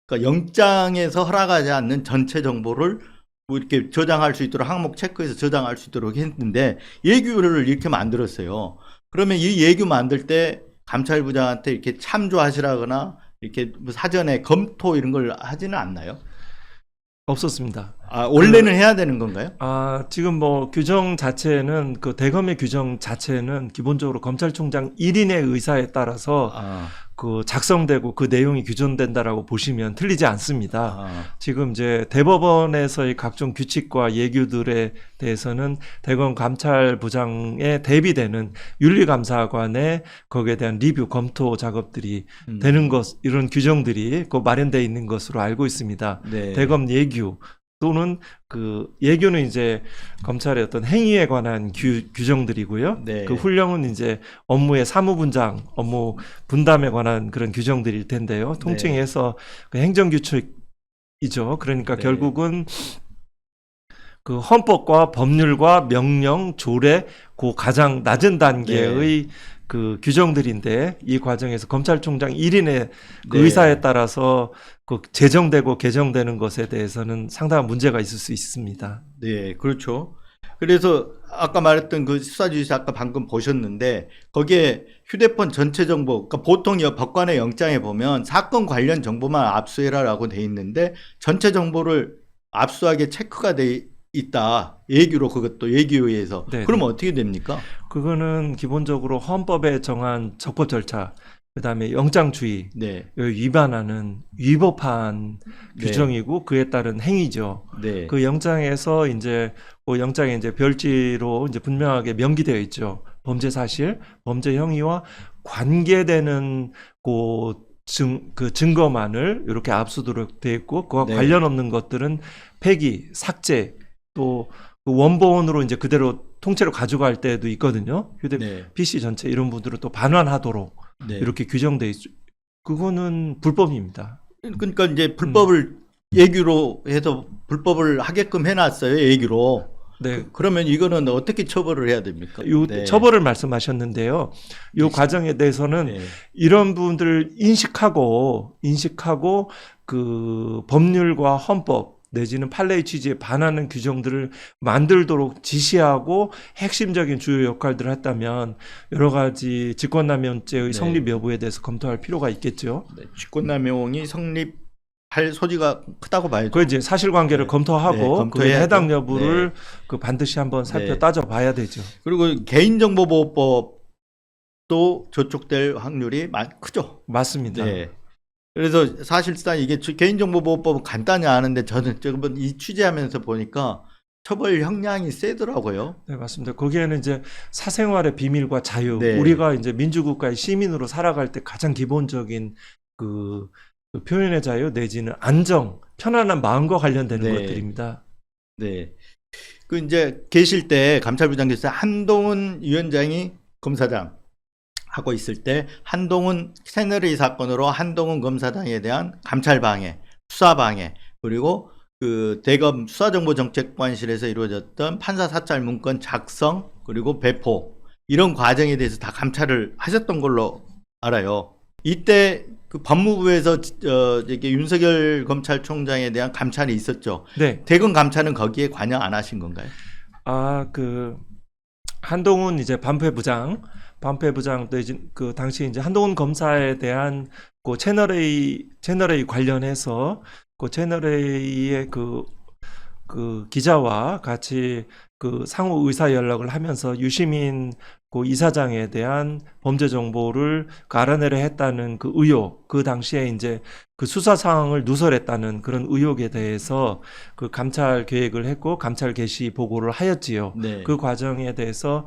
그러니까 영장에서 허락하지 않는 전체 정보를 뭐 이렇게 저장할 수 있도록 항목 체크해서 저장할 수 있도록 했는데 예규를 이렇게 만들었어요. 그러면 이 예규 만들 때 감찰부장한테 이렇게 참조하시라거나 이렇게 뭐 사전에 검토 이런 걸 하지는 않나요? 없었습니다. 원래는 해야 되는 건가요? 지금 뭐 규정 자체는 그 대검의 규정 자체는 기본적으로 검찰총장 1인의 의사에 따라서 그 작성되고 그 내용이 규정된다라고 보시면 틀리지 않습니다. 지금 이제 대법원에서의 각종 규칙과 예규들에 대해서는 대검 감찰부장에 대비되는 윤리감사관의 거기에 대한 리뷰 검토 작업들이 되는 것, 이런 규정들이 그 마련되어 있는 것으로 알고 있습니다. 네. 대검 예규 또는 그 예규는 이제 검찰의 어떤 행위에 관한 규정들이고요. 네. 그 훈령은 이제 업무의 사무분장, 업무 분담에 관한 그런 규정들일 텐데요. 통칭해서 그 행정규칙이죠. 그러니까 네. 결국은 그 헌법과 법률과 명령, 조례, 그 가장 낮은 단계의 그 규정들인데 이 과정에서 검찰총장 1인의 그 의사에 따라서 그 제정되고 개정되는 것에 대해서는 상당한 문제가 있을 수 있습니다. 네, 그렇죠. 그래서 아까 말했던 그 수사지휘서 아까 방금 보셨는데 거기에 휴대폰 전체 정보, 그러니까 보통 법관의 영장에 보면 사건 관련 정보만 압수해라라고 돼 있는데 전체 정보를 압수하게 체크가 돼 있다. 예규로, 그것도 예규에 의해서. 네네. 그러면 어떻게 됩니까? 그거는 기본적으로 헌법에 정한 적법 절차, 그다음에 영장주의 네. 위반하는 위법한 네. 규정이고 그에 따른 행위죠. 네. 그 영장에서 이제 그 영장에 이제 별지로 이제 분명하게 명기되어 있죠. 범죄 사실, 범죄 행위와 관계되는 그 증거만을 이렇게 압수도록 되어 있고 그와 네. 관련 없는 것들은 폐기, 삭제, 또 그 원본으로 이제 그대로 통째로 가져갈 때도 있거든요. 네. PC 전체 이런 분들은 또 반환하도록 네. 이렇게 규정돼 있죠. 그거는 불법입니다. 그러니까 이제 불법을 예규로 해서 불법을 하게끔 해놨어요. 예규로. 네. 그러면 이거는 어떻게 처벌을 해야 됩니까? 요 네. 처벌을 말씀하셨는데요. 요 과정에 대해서는 네. 이런 부분들을 인식하고 그 법률과 헌법 내지는 판례의 취지에 반하는 규정들을 만들도록 지시하고 핵심적인 주요 역할들을 했다면 여러 가지 직권남용죄의 성립 여부에 대해서 검토할 필요가 있겠죠. 네. 직권남용이 성립할 소지가 크다고 봐야죠. 그 이제 사실관계를 검토하고 그에 검토해야죠. 해당 여부를 그 반드시 한번 살펴 따져봐야 되죠. 그리고 개인정보보호법도 저촉될 확률이 크죠. 맞습니다. 네. 그래서 사실상 이게 개인정보보호법은 간단히 아는데 저는 이 취재하면서 보니까 처벌 형량이 세더라고요. 네, 맞습니다. 거기에는 이제 사생활의 비밀과 자유, 네. 우리가 이제 민주국가의 시민으로 살아갈 때 가장 기본적인 그 표현의 자유 내지는 안정, 편안한 마음과 관련되는 것들입니다. 네. 그 이제 계실 때 감찰부장께서 한동훈 위원장이 검사장 하고 있을 때 한동훈 새누리 사건으로 한동훈 검사장에 대한 감찰방해, 수사방해, 그리고 그 대검 수사정보정책관실에서 이루어졌던 판사 사찰 문건 작성 그리고 배포 이런 과정에 대해서 다 감찰을 하셨던 걸로 알아요. 이때 그 법무부에서 이게 윤석열 검찰총장에 대한 감찰이 있었죠. 네. 대검 감찰은 거기에 관여 안 하신 건가요? 그 한동훈 이제 반패부장도 이제 그 당시 이제 한동훈 검사에 대한 그 채널A 관련해서 그 채널A의 그 기자와 같이 그 상호 의사 연락을 하면서 유시민 그 이사장에 대한 범죄 정보를 그 알아내려 했다는 그 의혹, 그 당시에 이제 그 수사 상황을 누설했다는 그런 의혹에 대해서 그 감찰 계획을 했고 감찰 개시 보고를 하였지요. 네. 그 과정에 대해서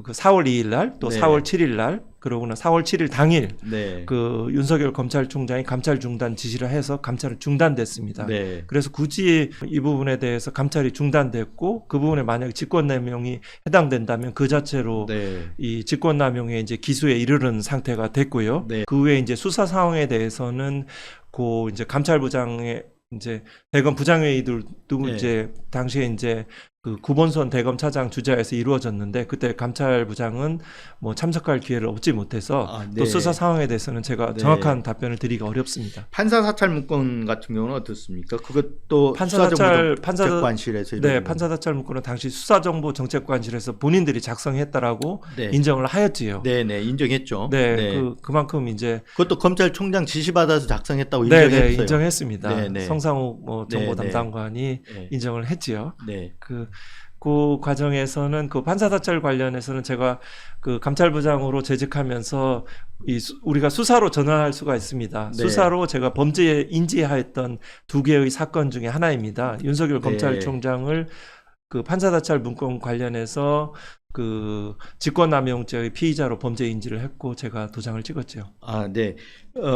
그 4월 2일 날, 또 네. 4월 7일 날, 그러고는 4월 7일 당일 네. 그 윤석열 검찰총장이 감찰 중단 지시를 해서 감찰은 중단됐습니다. 네. 그래서 굳이 이 부분에 대해서 감찰이 중단됐고 그 부분에 만약에 직권남용이 해당된다면 그 자체로 네. 이 직권남용의 이제 기소에 이르는 상태가 됐고요. 네. 그 외에 이제 수사 상황에 대해서는 그 이제 감찰부장의 이제 대검 부장회의들도 네. 이제 당시에 이제 그 구본선 대검 차장 주재하에서 이루어졌는데 그때 감찰부장은 뭐 참석할 기회를 얻지 못해서 네. 또 수사 상황에 대해서는 제가 네. 정확한 정확한 답변을 드리기가 어렵습니다. 판사 사찰 문건 같은 경우는 어떻습니까? 그것도 판사 사찰- 수사정보정책관실에서 네, 판사 사찰 문건은 당시 수사정보정책관실에서 본인들이 작성했다라고 네. 인정을 하였지요. 네네 인정했죠. 네, 그만큼 이제 그것도 검찰총장 지시받아서 작성했다고 네, 인정했어요. 네, 인정했습니다. 네, 네. 성상욱 뭐 정보 네, 네. 담당관이 네. 인정을 했지요. 네. 그 과정에서는 그 판사 사찰 관련해서는 제가 그 감찰부장으로 재직하면서 우리가 수사로 전환할 수가 있습니다. 네. 수사로 제가 범죄에 인지하였던 두 개의 사건 중에 하나입니다. 윤석열 네. 검찰총장을 그 판사 사찰 문건 관련해서 그 직권남용죄의 피의자로 범죄 인지를 했고 제가 도장을 찍었죠. 아, 네.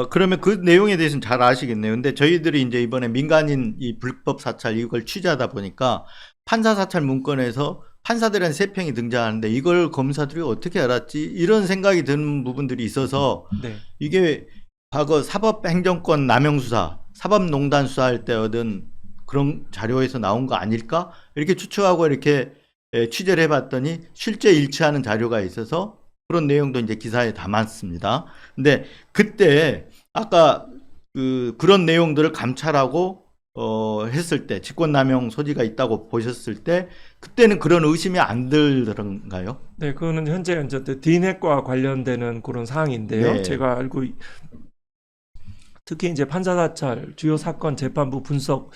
그러면 그 내용에 대해서는 잘 아시겠네요. 근데 저희들이 이제 이번에 민간인 이 불법 사찰 이걸 취재하다 보니까 판사 사찰 문건에서 판사들한 세평이 등장하는데 이걸 검사들이 어떻게 알았지? 이런 생각이 드는 부분들이 있어서 네. 이게 과거 사법행정권 남용 수사, 사법농단 수사할 때 얻은 그런 자료에서 나온 거 아닐까? 이렇게 추측하고 이렇게 취재를 해봤더니 실제 일치하는 자료가 있어서 그런 내용도 이제 기사에 담았습니다. 근데 그때 아까 그런 내용들을 감찰하고 했을 때 직권남용 소지가 있다고 보셨을 때 그때는 그런 의심이 안 들던가요? 네, 그거는 현재 이제 디넷과 관련되는 그런 사항인데요. 네. 제가 알고 특히 이제 판사 사찰 주요 사건 재판부 분석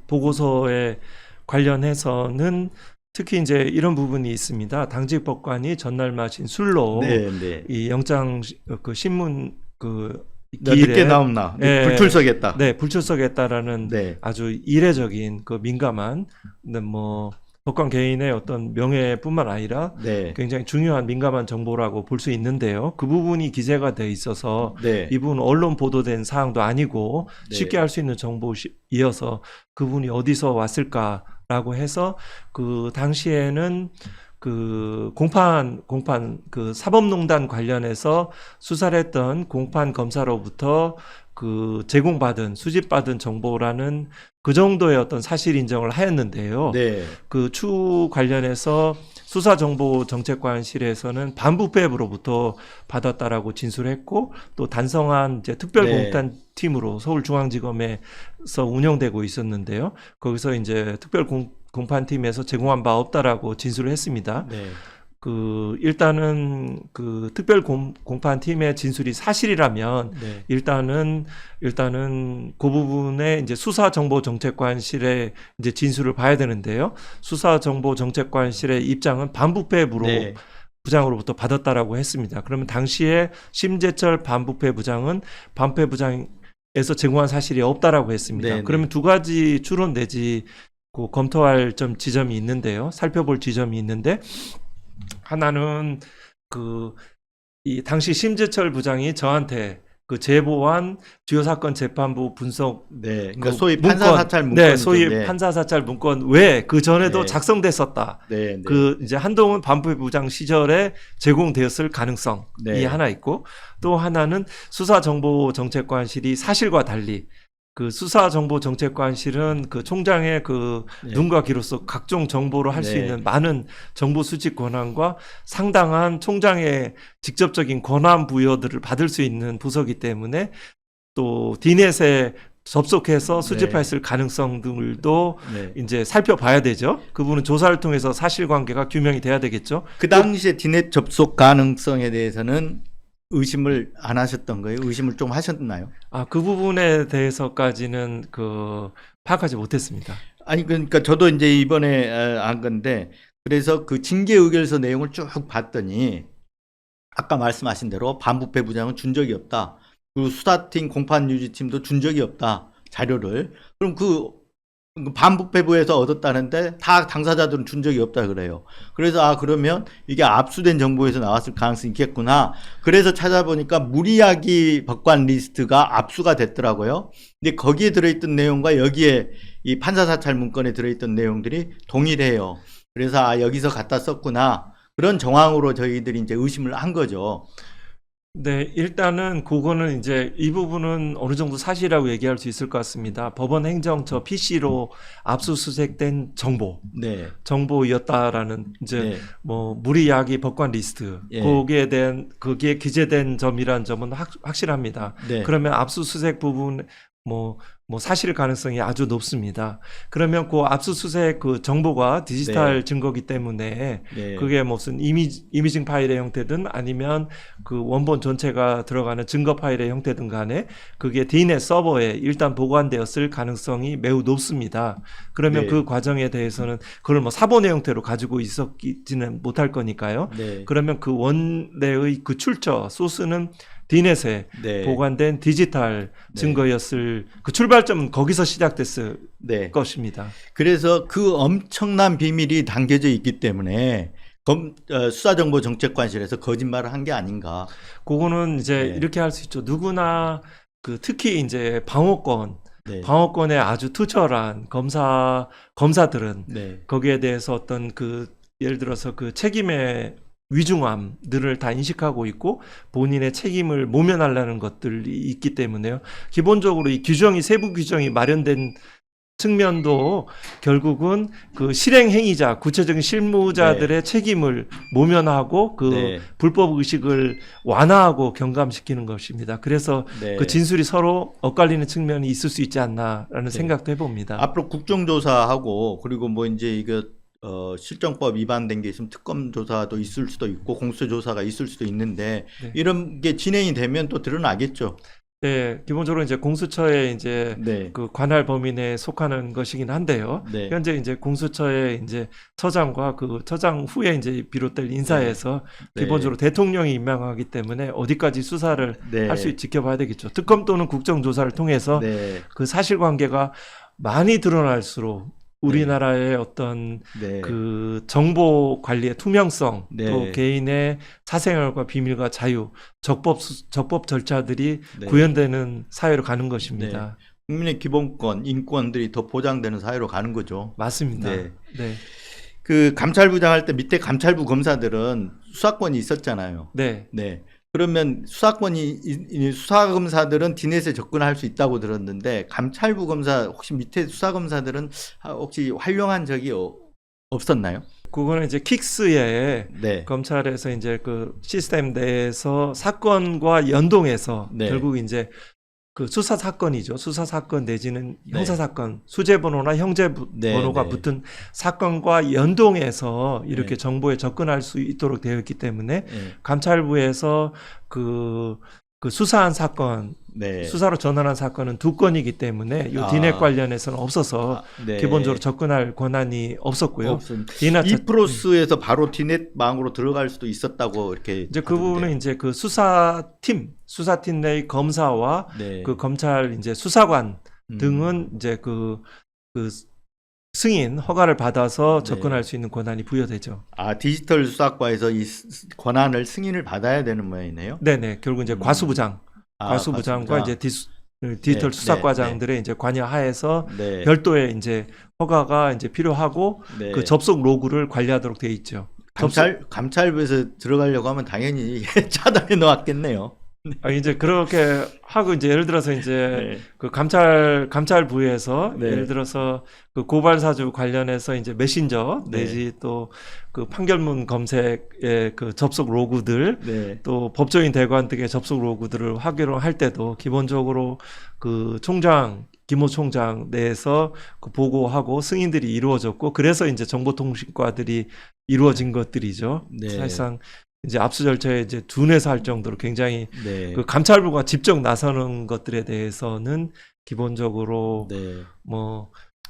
보고서에 관련해서는 특히 이제 이런 부분이 있습니다. 당직 법관이 전날 마신 술로 네, 네. 이 영장 그 신문 그 늦게 기일에 나온나 네. 불출석했다. 네, 불출석했다라는 네. 아주 이례적인 그 민감한 근데 뭐 법관 개인의 어떤 명예뿐만 아니라 네. 굉장히 중요한 민감한 정보라고 볼 수 있는데요. 그 부분이 기재가 돼 있어서 네. 이 부분 언론 보도된 사항도 아니고 네. 쉽게 할 수 있는 정보이어서 그분이 어디서 왔을까라고 해서 그 당시에는 그 공판 그 사법농단 관련해서 수사를 했던 공판 검사로부터 그 제공받은 수집받은 정보라는 그 정도의 어떤 사실 인정을 하였는데요. 네. 그 추 관련해서 수사정보정책관실에서는 반부패부로부터 받았다라고 진술했고 또 단성한 이제 특별공판팀으로 서울중앙지검에서 운영되고 있었는데요. 거기서 이제 특별공판팀에서 제공한 바 없다라고 진술을 했습니다. 네. 일단은 그 특별공판팀의 진술이 사실이라면 네. 일단은 그 부분에 이제 수사정보정책관실의 이제 진술을 봐야 되는데요. 수사정보정책관실의 입장은 반부패부로 네. 부장으로부터 받았다라고 했습니다. 그러면 당시에 심재철 반부패 부장은 반부패 부장에서 제공한 사실이 없다라고 했습니다. 네, 그러면 두 가지 추론 내지 검토할 지점이 있는데요. 살펴볼 지점이 있는데 하나는 이 당시 심재철 부장이 저한테 그 제보한 주요 사건 재판부 분석 네. 그러니까 그 소위 문건, 판사 사찰 문건. 네, 소위 판사 사찰 문건 외에 그 전에도 네. 작성됐었다. 네. 네. 그 이제 한동훈 반부패 부장 시절에 제공되었을 가능성이 네. 하나 있고 또 하나는 수사정보정책관실이 사실과 달리 그 수사정보정책관실은 그 총장의 그 네. 눈과 귀로서 각종 정보를 할 수 네. 있는 많은 정보 수집 권한과 상당한 총장의 직접적인 권한 부여들을 받을 수 있는 부서이기 때문에 또 디넷에 접속해서 수집했을 가능성 등을도 네. 이제 살펴봐야 되죠. 그 부분은 조사를 통해서 사실관계가 규명이 돼야 되겠죠. 그 당시에 디넷 접속 가능성에 대해서는 의심을 안 하셨던 거예요? 의심을 좀 하셨나요? 그 부분에 대해서까지는 파악하지 못했습니다. 아니 그러니까 저도 이제 이번에 한 건데 그래서 그 징계 의결서 내용을 쭉 봤더니 아까 말씀하신 대로 반부패 부장은 준 적이 없다. 그리고 수사팀 공판 유지팀도 준 적이 없다. 자료를. 그럼 그 반부패부에서 얻었다는데 다 당사자들은 준 적이 없다 그래요. 그래서 그러면 이게 압수된 정보에서 나왔을 가능성이 있겠구나. 그래서 찾아보니까 무리야기 법관 리스트가 압수가 됐더라고요. 근데 거기에 들어있던 내용과 여기에 이 판사사찰 문건에 들어있던 내용들이 동일해요. 그래서 여기서 갖다 썼구나. 그런 정황으로 저희들이 이제 의심을 한 거죠. 네, 일단은 그거는 이제 이 부분은 어느 정도 사실이라고 얘기할 수 있을 것 같습니다. 법원 행정처 PC로 압수수색된 네. 정보였다라는 이제 네. 뭐 무리야기 법관 리스트 예. 거기에 대한 거기에 기재된 점이라는 점은 확실합니다. 네. 그러면 압수수색 부분 뭐 사실 가능성이 아주 높습니다. 그러면 그 압수수색 그 정보가 디지털 증거기 때문에 네. 그게 무슨 이미징 파일의 형태든 아니면 그 원본 전체가 들어가는 증거 파일의 형태든 간에 그게 디넷 서버에 일단 보관되었을 가능성이 매우 높습니다. 그러면 네. 그 과정에 대해서는 그걸 뭐 사본의 형태로 가지고 있었지는 못할 거니까요. 네. 그러면 그 원래의 그 출처 소스는 디넷에 네. 보관된 디지털 네. 증거였을 그 출발점은 거기서 시작됐을 네. 것입니다. 그래서 그 엄청난 비밀이 담겨져 있기 때문에 수사정보정책관실에서 거짓말을 한 게 아닌가. 그거는 이제 네. 이렇게 할 수 있죠. 누구나 그 특히 이제 네. 방어권에 아주 투철한 검사들은 네. 거기에 대해서 어떤 그 예를 들어서 그 책임의 위중함들을 다 인식하고 있고 본인의 책임을 모면하려는 것들이 있기 때문에요. 기본적으로 이 규정이 세부 규정이 마련된 측면도 결국은 그 실행 행위자, 구체적인 실무자들의 책임을 모면하고 그 네. 불법 의식을 완화하고 경감시키는 것입니다. 그래서 네. 그 진술이 서로 엇갈리는 측면이 있을 수 있지 않나라는 생각도 해봅니다. 앞으로 국정조사하고 그리고 뭐 이제 이거 실정법 위반된 게 있으면 특검 조사도 있을 수도 있고 공수조사가 있을 수도 있는데 네. 이런 게 진행이 되면 또 드러나겠죠. 네, 기본적으로 이제 공수처에 이제 네. 그 관할 범위 내에 속하는 것이긴 한데요. 네. 현재 이제 공수처의 이제 처장과 그 처장 후에 이제 비롯될 인사에서 네. 기본적으로 대통령이 임명하기 때문에 어디까지 수사를 네. 할 수 지켜봐야 되겠죠. 특검 또는 국정조사를 통해서 네. 그 사실관계가 많이 드러날수록 우리나라의 어떤 네. 그 정보 관리의 투명성, 네. 또 개인의 사생활과 비밀과 자유, 적법 절차들이 네. 구현되는 사회로 가는 것입니다. 국민의 기본권, 인권들이 더 보장되는 사회로 가는 거죠. 맞습니다. 네. 네. 그 감찰부장 할 때 밑에 감찰부 검사들은 수사권이 있었잖아요. 네. 네. 그러면 수사검사들은 디넷에 접근할 수 있다고 들었는데 감찰부 검사 혹시 밑에 수사검사들은 혹시 활용한 적이 없었나요? 그거는 이제 킥스의 네. 검찰에서 이제 그 시스템 내에서 사건과 연동해서 네. 결국 이제 그 수사 사건이죠. 수사 사건 내지는 네. 형사 사건, 수재 번호나 형제 네, 번호가 네. 붙은 사건과 연동해서 이렇게 네. 정보에 접근할 수 있도록 되어 있기 때문에 네. 감찰부에서 그 수사한 사건, 네. 수사로 전환한 사건은 2건이기 때문에 이 디넷 관련해서는 없어서 네. 기본적으로 접근할 권한이 없었고요. 없습니다. 디넷 이프로스에서 바로 디넷 망으로 들어갈 수도 있었다고 이렇게 이제 그 부분은 이제 그 수사팀 내의 검사와 네. 그 검찰 이제 수사관 음. 등은 이제 그 승인 허가를 받아서 네. 접근할 수 있는 권한이 부여되죠. 디지털 수사과에서 이 권한을 승인을 받아야 되는 모양이네요. 네네. 결국 이제 과수부장과 과수부장. 이제 디지털 네, 수사과장들의 이제 관여 하에서 네. 별도의 이제 허가가 이제 필요하고 네. 그 접속 로그를 관리하도록 되어 있죠. 감찰부에서 들어가려고 하면 당연히 차단해 놓았겠네요. 이제 그렇게 하고 이제 예를 들어서 이제 네. 그 감찰부에서 네. 예를 들어서 그 고발 사주 관련해서 이제 메신저 네. 내지 또 그 판결문 검색의 그 접속 로그들 네. 또 법조인 대관 등의 접속 로그들을 확인할 때도 기본적으로 그 총장 김호 총장 내에서 그 보고하고 승인들이 이루어졌고 그래서 이제 정보통신과들이 이루어진 것들이죠. 네. 사실상 이제 압수 절차에 이제 둔해서 할 정도로 굉장히 네. 그 감찰부가 직접 나서는 것들에 대해서는 기본적으로 네. 뭐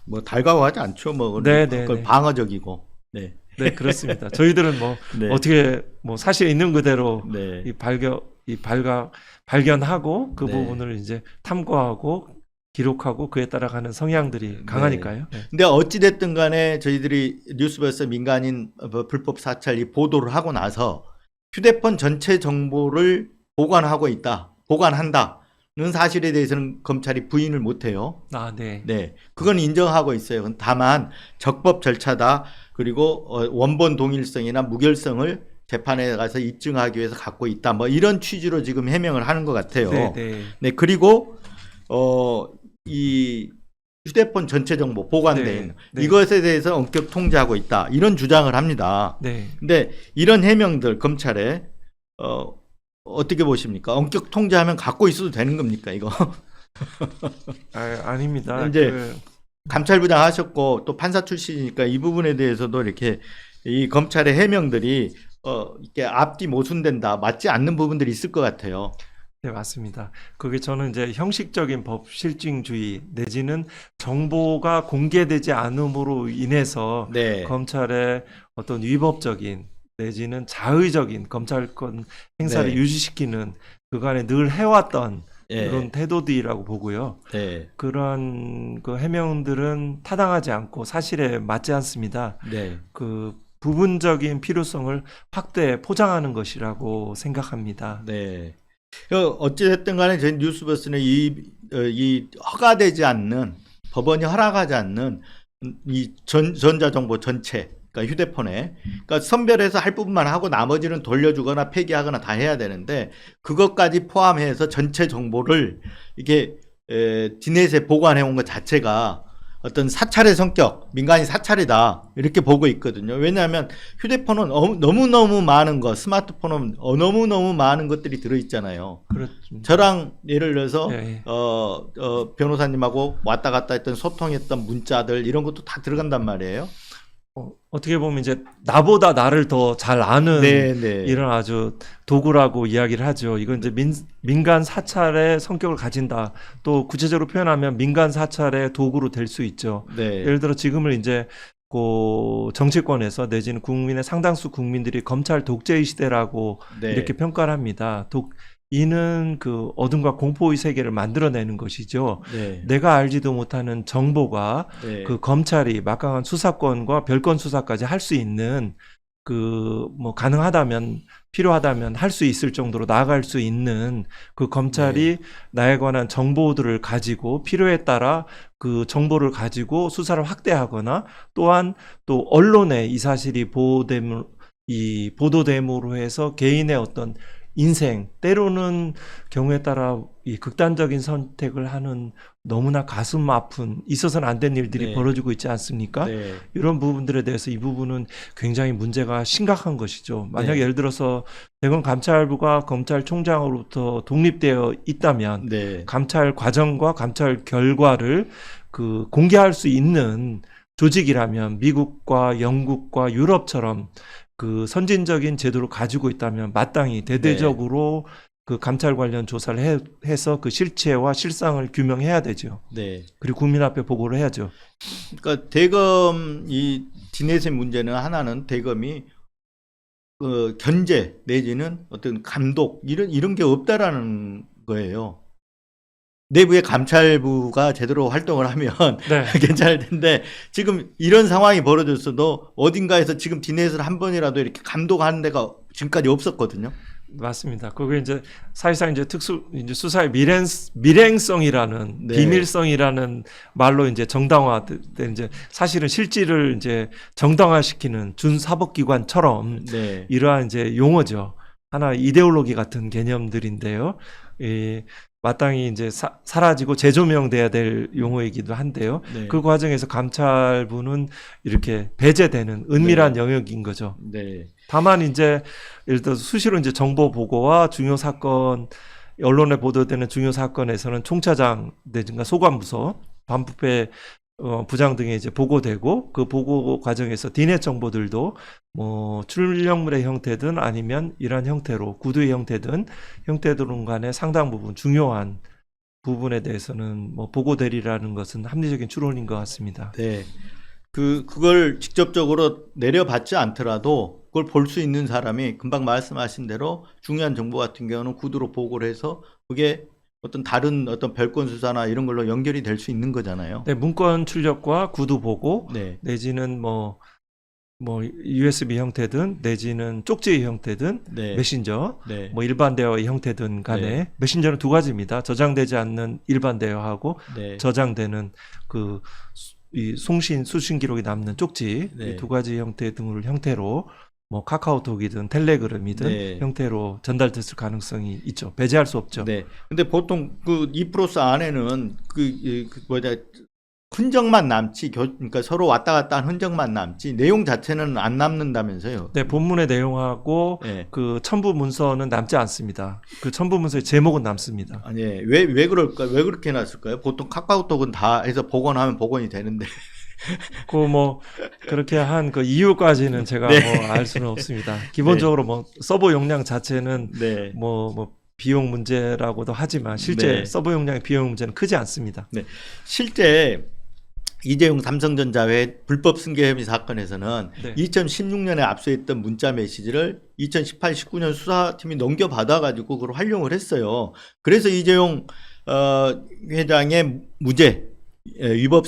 뭐 달가워하지 않죠. 뭐 네, 그걸 네. 방어적이고. 네. 네, 그렇습니다. 저희들은 뭐 네. 어떻게 뭐 사실 있는 그대로 네. 발견하고 그 네. 부분을 이제 탐구하고 기록하고 그에 따라가는 성향들이 강하니까요. 네. 근데 어찌됐든 간에 저희들이 뉴스버스 민간인 불법 사찰 이 보도를 하고 나서 휴대폰 전체 정보를 보관한다는 사실에 대해서는 검찰이 부인을 못해요. 아, 네. 네, 그건 인정하고 있어요. 다만 적법 절차다. 그리고 원본 동일성이나 무결성을 재판에 가서 입증하기 위해서 갖고 있다. 뭐 이런 취지로 지금 해명을 하는 것 같아요. 네, 네. 네, 그리고 이 휴대폰 전체 정보 보관돼 네, 있는 네. 이것에 대해서 엄격 통제하고 있다. 이런 주장을 합니다. 네. 근데 이런 해명들 검찰에 어떻게 보십니까? 엄격 통제하면 갖고 있어도 되는 겁니까, 이거? 아닙니다. 이제 감찰부장 하셨고 또 판사 출신이니까 이 부분에 대해서도 이렇게 이 검찰의 해명들이 이렇게 앞뒤 모순된다, 맞지 않는 부분들이 있을 것 같아요. 네, 맞습니다. 그게 저는 이제 형식적인 법 실증주의 내지는 정보가 공개되지 않음으로 인해서 네. 검찰의 어떤 위법적인 내지는 자의적인 검찰권 행사를 네. 유지시키는 그간에 늘 해왔던 예. 그런 태도들이라고 보고요. 네. 그런 그 해명들은 타당하지 않고 사실에 맞지 않습니다. 네. 그 부분적인 필요성을 확대 포장하는 것이라고 생각합니다. 네. 어찌됐든 간에 저희 뉴스버스는 이 허가되지 않는, 법원이 허락하지 않는 이 전자정보 전체, 그러니까 휴대폰에, 그러니까 선별해서 할 부분만 하고 나머지는 돌려주거나 폐기하거나 다 해야 되는데, 그것까지 포함해서 전체 정보를 이게 디넷에 보관해 온 것 자체가 어떤 사찰의 성격, 민간인 사찰이다, 이렇게 보고 있거든요. 왜냐하면 휴대폰은 너무너무 많은 거, 스마트폰은 너무너무 많은 것들이 들어있잖아요. 그렇죠. 저랑 예를 들어서 예. 변호사님하고 왔다 갔다 했던 소통했던 문자들 이런 것도 다 들어간단 말이에요. 어떻게 보면 이제 나보다 나를 더 잘 아는 네. 이런 아주 도구라고 이야기를 하죠. 이건 이제 민간 사찰의 성격을 가진다. 또 구체적으로 표현하면 민간 사찰의 도구로 될 수 있죠. 네. 예를 들어 지금을 이제 그 정치권에서 내지는 국민의 상당수 국민들이 검찰 독재의 시대라고 네. 이렇게 평가를 합니다. 이는 그 어둠과 공포의 세계를 만들어내는 것이죠. 네. 내가 알지도 못하는 정보가 네. 그 검찰이 막강한 수사권과 별건 수사까지 할 수 있는 그 뭐 가능하다면 필요하다면 할 수 있을 정도로 나아갈 수 있는 그 검찰이 나에 관한 정보들을 가지고 필요에 따라 그 정보를 가지고 수사를 확대하거나 또한 또 언론에 이 사실이 보도됨으로 해서 개인의 어떤 인생, 때로는 경우에 따라 이 극단적인 선택을 하는 너무나 가슴 아픈 있어서는 안 된 일들이 네. 벌어지고 있지 않습니까? 네. 이런 부분들에 대해서 이 부분은 굉장히 문제가 심각한 것이죠. 만약 네. 예를 들어서 대검 감찰부가 검찰총장으로부터 독립되어 있다면 네. 감찰 과정과 감찰 결과를 그 공개할 수 있는 조직이라면 미국과 영국과 유럽처럼 그 선진적인 제도를 가지고 있다면 마땅히 대대적으로 그 감찰 관련 조사를 해서 그 실체와 실상을 규명해야 되죠. 네. 그리고 국민 앞에 보고를 해야죠. 그러니까 대검 이 디넷의 문제는 하나는 대검이 견제 내지는 어떤 감독 이런 게 없다라는 거예요. 내부의 감찰부가 제대로 활동을 하면 네. 괜찮을 텐데 지금 이런 상황이 벌어졌어도 어딘가에서 지금 디넷을 한 번이라도 이렇게 감독하는 데가 지금까지 없었거든요. 맞습니다. 그게 이제 사실상 이제 이제 수사의 밀행성이라는 네. 비밀성이라는 말로 이제 정당화된 이제 사실은 실질을 이제 정당화시키는 준사법기관처럼 네. 이러한 이제 용어죠. 하나 이데올로기 같은 개념들인데요. 마땅히 이제 사라지고 재조명돼야 될 용어이기도 한데요. 네. 그 과정에서 감찰부는 이렇게 배제되는 은밀한 네. 영역인 거죠. 네. 다만 이제 예를 들어서 수시로 이제 정보 보고와 중요 사건, 언론에 보도되는 중요 사건에서는 총차장 내지가 소관부서, 반부패 부장 등에 이제 보고되고, 그 보고 과정에서 디넷 정보들도 뭐 출력물의 형태든 아니면 이러한 형태로 구두의 형태든 형태든 간에 상당 부분 중요한 부분에 대해서는 뭐 보고되리라는 것은 합리적인 추론인 것 같습니다. 네. 그걸 직접적으로 내려받지 않더라도 그걸 볼 수 있는 사람이 금방 말씀하신 대로 중요한 정보 같은 경우는 구두로 보고를 해서 그게 어떤 다른 어떤 별건 수사나 이런 걸로 연결이 될 수 있는 거잖아요. 네, 문건 출력과 구두 보고 네. 내지는 뭐 USB 형태든 내지는 쪽지의 형태든 네. 메신저, 네. 뭐 일반 대화의 형태든 간에 네. 메신저는 두 가지입니다. 저장되지 않는 일반 대화하고 네. 저장되는 이 송신 수신 기록이 남는 쪽지, 네. 이 두 가지 형태 등을 형태로 뭐 카카오톡이든 텔레그램이든 네. 형태로 전달됐을 가능성이 있죠. 배제할 수 없죠. 네. 근데 보통 그 이프로스 안에는 흔적만 남지, 그러니까 서로 왔다 갔다 한 흔적만 남지 내용 자체는 안 남는다면서요. 네, 본문의 내용하고 네. 그 첨부 문서는 남지 않습니다. 그 첨부 문서의 제목은 남습니다. 아니, 왜 그럴까? 왜 그렇게 해놨을까요? 보통 카카오톡은 다 해서 복원하면 복원이 되는데. 그 뭐 그렇게 한 그 이유까지는 제가 네. 뭐 알 수는 없습니다. 기본적으로 뭐 서버 용량 자체는 네. 뭐 비용 문제라고도 하지만 실제 네. 서버 용량의 비용 문제는 크지 않습니다. 네. 실제 이재용 삼성전자회 불법 승계 혐의 사건에서는 네. 2016년에 압수했던 문자 메시지를 2018, 19년 수사팀이 넘겨받아가지고 그걸 활용을 했어요. 그래서 이재용 회장의 무죄, 위법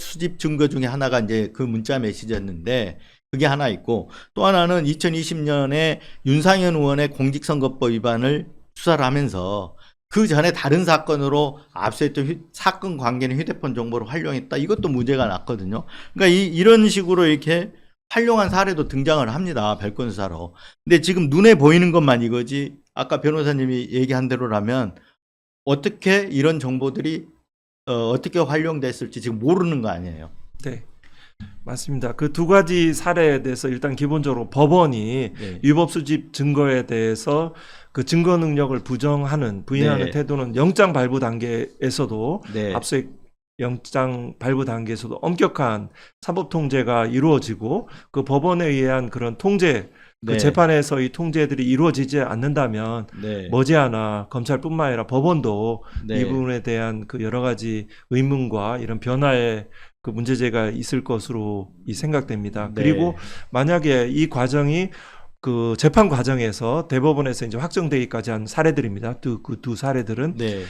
수집 증거 중에 하나가 이제 그 문자 메시지였는데 그게 하나 있고, 또 하나는 2020년에 윤상현 의원의 공직선거법 위반을 수사를 하면서 그 전에 다른 사건으로 압수했던 사건 관계는 휴대폰 정보를 활용했다. 이것도 무죄가 났거든요. 그러니까 이런 식으로 이렇게 활용한 사례도 등장을 합니다. 별건 수사로. 근데 지금 눈에 보이는 것만 이거지, 아까 변호사님이 얘기한 대로라면 어떻게 이런 정보들이 어떻게 활용됐을지 지금 모르는 거 아니에요. 네. 맞습니다. 그 두 가지 사례에 대해서 일단 기본적으로 법원이 네. 위법 수집 증거에 대해서 그 증거 능력을 부인하는 네. 태도는 영장 발부 단계에서도 네. 압수수색 영장 발부 단계에서도 엄격한 사법 통제가 이루어지고, 그 법원에 의한 그런 통제, 그 네. 재판에서 이 통제들이 이루어지지 않는다면 네. 머지않아 검찰뿐만 아니라 법원도 네. 이 부분에 대한 그 여러 가지 의문과 이런 변화의 그 문제제가 있을 것으로 생각됩니다. 네. 그리고 만약에 이 과정이 그 재판 과정에서 대법원에서 이제 확정되기까지 한 사례들입니다. 그 두 사례들은 네.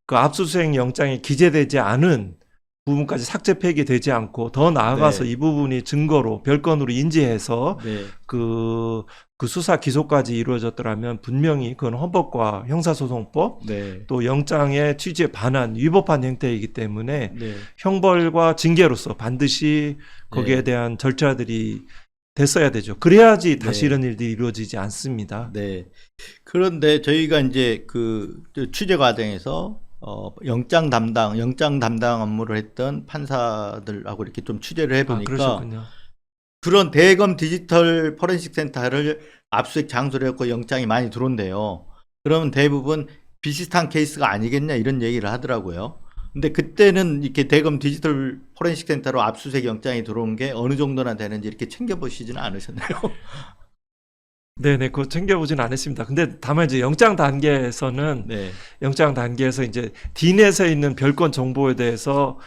그 압수수색 영장이 기재되지 않은 부분까지 삭제 폐기되지 않고 더 나아가서 네. 이 부분이 증거로 별건으로 인지해서 네. 그 수사 기소까지 이루어졌더라면 분명히 그건 헌법과 형사소송법, 네. 또 영장의 취지에 반한 위법한 행태이기 때문에 네. 형벌과 징계로서 반드시 거기에 네. 대한 절차들이 됐어야 되죠. 그래야지 다시 네. 이런 일들이 이루어지지 않습니다. 네. 그런데 저희가 이제 그 취재 과정에서 영장 담당 업무를 했던 판사들하고 이렇게 좀 취재를 해보니까 그러셨군요. 그런 대검 디지털 포렌식 센터를 압수수색 장소로 했고 영장이 많이 들어온대요. 그러면 대부분 비슷한 케이스가 아니겠냐 이런 얘기를 하더라고요. 근데 그때는 이렇게 대검 디지털 포렌식 센터로 압수수색 영장이 들어온 게 어느 정도나 되는지 이렇게 챙겨보시지는 않으셨나요? 네네, 그거 챙겨보진 않았습니다. 근데 다만 이제 영장 단계에서는 네. 영장 단계에서 이제 디넷에 있는 별건 정보에 대해서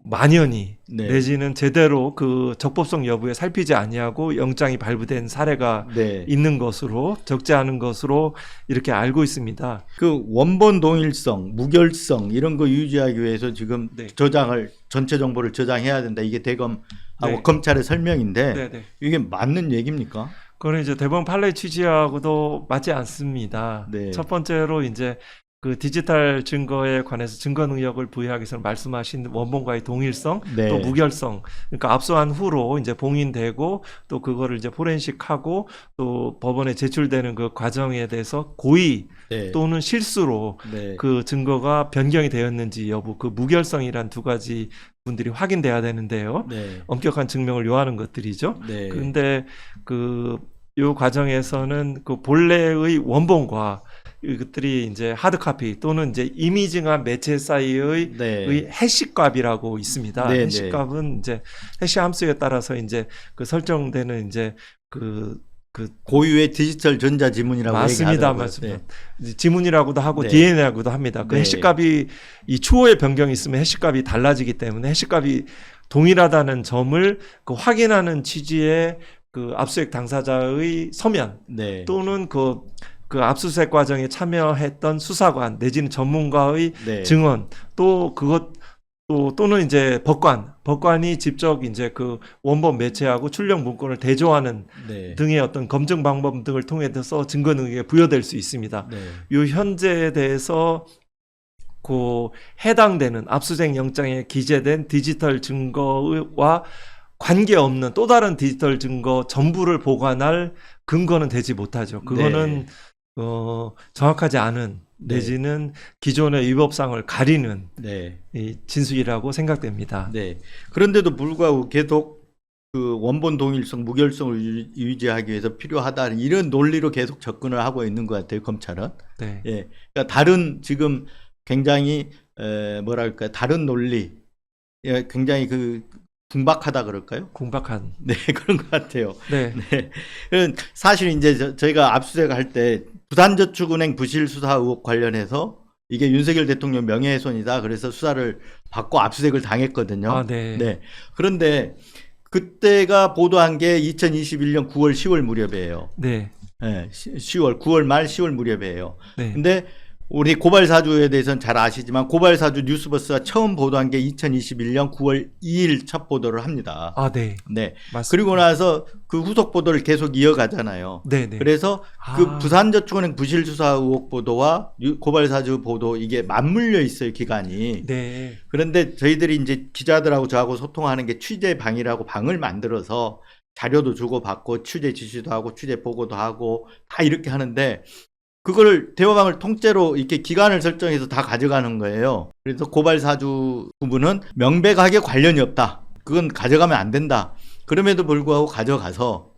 만연히 네. 내지는 제대로 그 적법성 여부에 살피지 아니하고 영장이 발부된 사례가 네. 있는 것으로, 적지 않은 것으로 이렇게 알고 있습니다. 그 원본 동일성, 무결성 이런 거 유지하기 위해서 지금 네. 전체 정보를 저장해야 된다. 이게 대검하고 네. 검찰의 설명인데 네네. 이게 맞는 얘기입니까? 그거는 이제 대법원 판례 취지하고도 맞지 않습니다. 네. 첫 번째로 이제 그 디지털 증거에 관해서 증거 능력을 부여하기 위해서 말씀하신 원본과의 동일성, 네. 또 무결성. 그러니까 압수한 후로 이제 봉인되고 또 그거를 이제 포렌식하고 또 법원에 제출되는 그 과정에 대해서 고의 네. 또는 실수로 네. 그 증거가 변경이 되었는지 여부, 그 무결성이란 두 가지 분들이 확인돼야 되는데요. 네. 엄격한 증명을 요하는 것들이죠. 네. 그런데 요 과정에서는 그 본래의 원본과 이것들이 이제 하드카피 또는 이제 이미징한 매체 사이의 네. 해시값이라고 있습니다. 네, 해시값은 이제 해시 함수에 따라서 이제 그 설정되는 이제 고유의 디지털 전자지문이라고 맞습니다, 얘기하더라고요. 맞습니다. 네. 지문이라고도 하고 네. DNA라고도 합니다. 그 네. 해시값이 이 추호의 변경이 있으면 해시값이 달라지기 때문에 해시값이 동일하다는 점을 그 확인하는 취지의 그 압수수색 당사자의 서면 네. 또는 그 압수수색 과정에 참여했던 수사관 내지는 전문가의 네. 증언 또는 이제 법관이 직접 이제 그 원본 매체하고 출력 문건을 대조하는 네. 등의 어떤 검증 방법 등을 통해서 증거 능력에 부여될 수 있습니다. 네. 요 현재에 대해서 그 해당되는 압수수색 영장에 기재된 디지털 증거와 관계없는 또 다른 디지털 증거 전부를 보관할 근거는 되지 못하죠. 그거는 정확하지 않은 내지는 기존의 위법상을 가리는 네. 이 진술이라고 생각됩니다. 네. 그런데도 불구하고 계속 그 원본 동일성, 무결성을 유지하기 위해서 필요하다 이런 논리로 계속 접근을 하고 있는 것 같아요, 검찰은. 네. 예. 그러니까 다른 지금 굉장히 뭐랄까 다른 논리, 예, 굉장히 그 궁박하다 그럴까요? 궁박한. 네, 그런 것 같아요. 네. 네. 사실 이제 저희가 압수수색 할 때 부산저축은행 부실 수사 의혹 관련해서 이게 윤석열 대통령 명예훼손이다. 그래서 수사를 받고 압수수색을 당했거든요. 아, 네. 네. 그런데 그때가 보도한 게 2021년 9월, 10월 무렵이에요. 네. 네, 10월, 9월 말 10월 무렵이에요. 네. 근데 우리 고발사주에 대해서는 잘 아시지만 고발사주 뉴스버스가 처음 보도한 게 2021년 9월 2일 첫 보도를 합니다. 아, 네. 네. 맞습니다. 그리고 나서 그 후속 보도를 계속 이어가잖아요. 네, 네. 그래서 아. 그 부산저축은행 부실수사 의혹 보도와 고발사주 보도 이게 맞물려 있어요, 기간이. 네. 그런데 저희들이 이제 기자들하고 저하고 소통하는 게 취재 방이라고 방을 만들어서 자료도 주고받고 취재 지시도 하고 취재 보고도 하고 다 이렇게 하는데 그걸 대화방을 통째로 이렇게 기간을 설정해서 다 가져가는 거예요. 그래서 고발사주 부분은 명백하게 관련이 없다. 그건 가져가면 안 된다. 그럼에도 불구하고 가져가서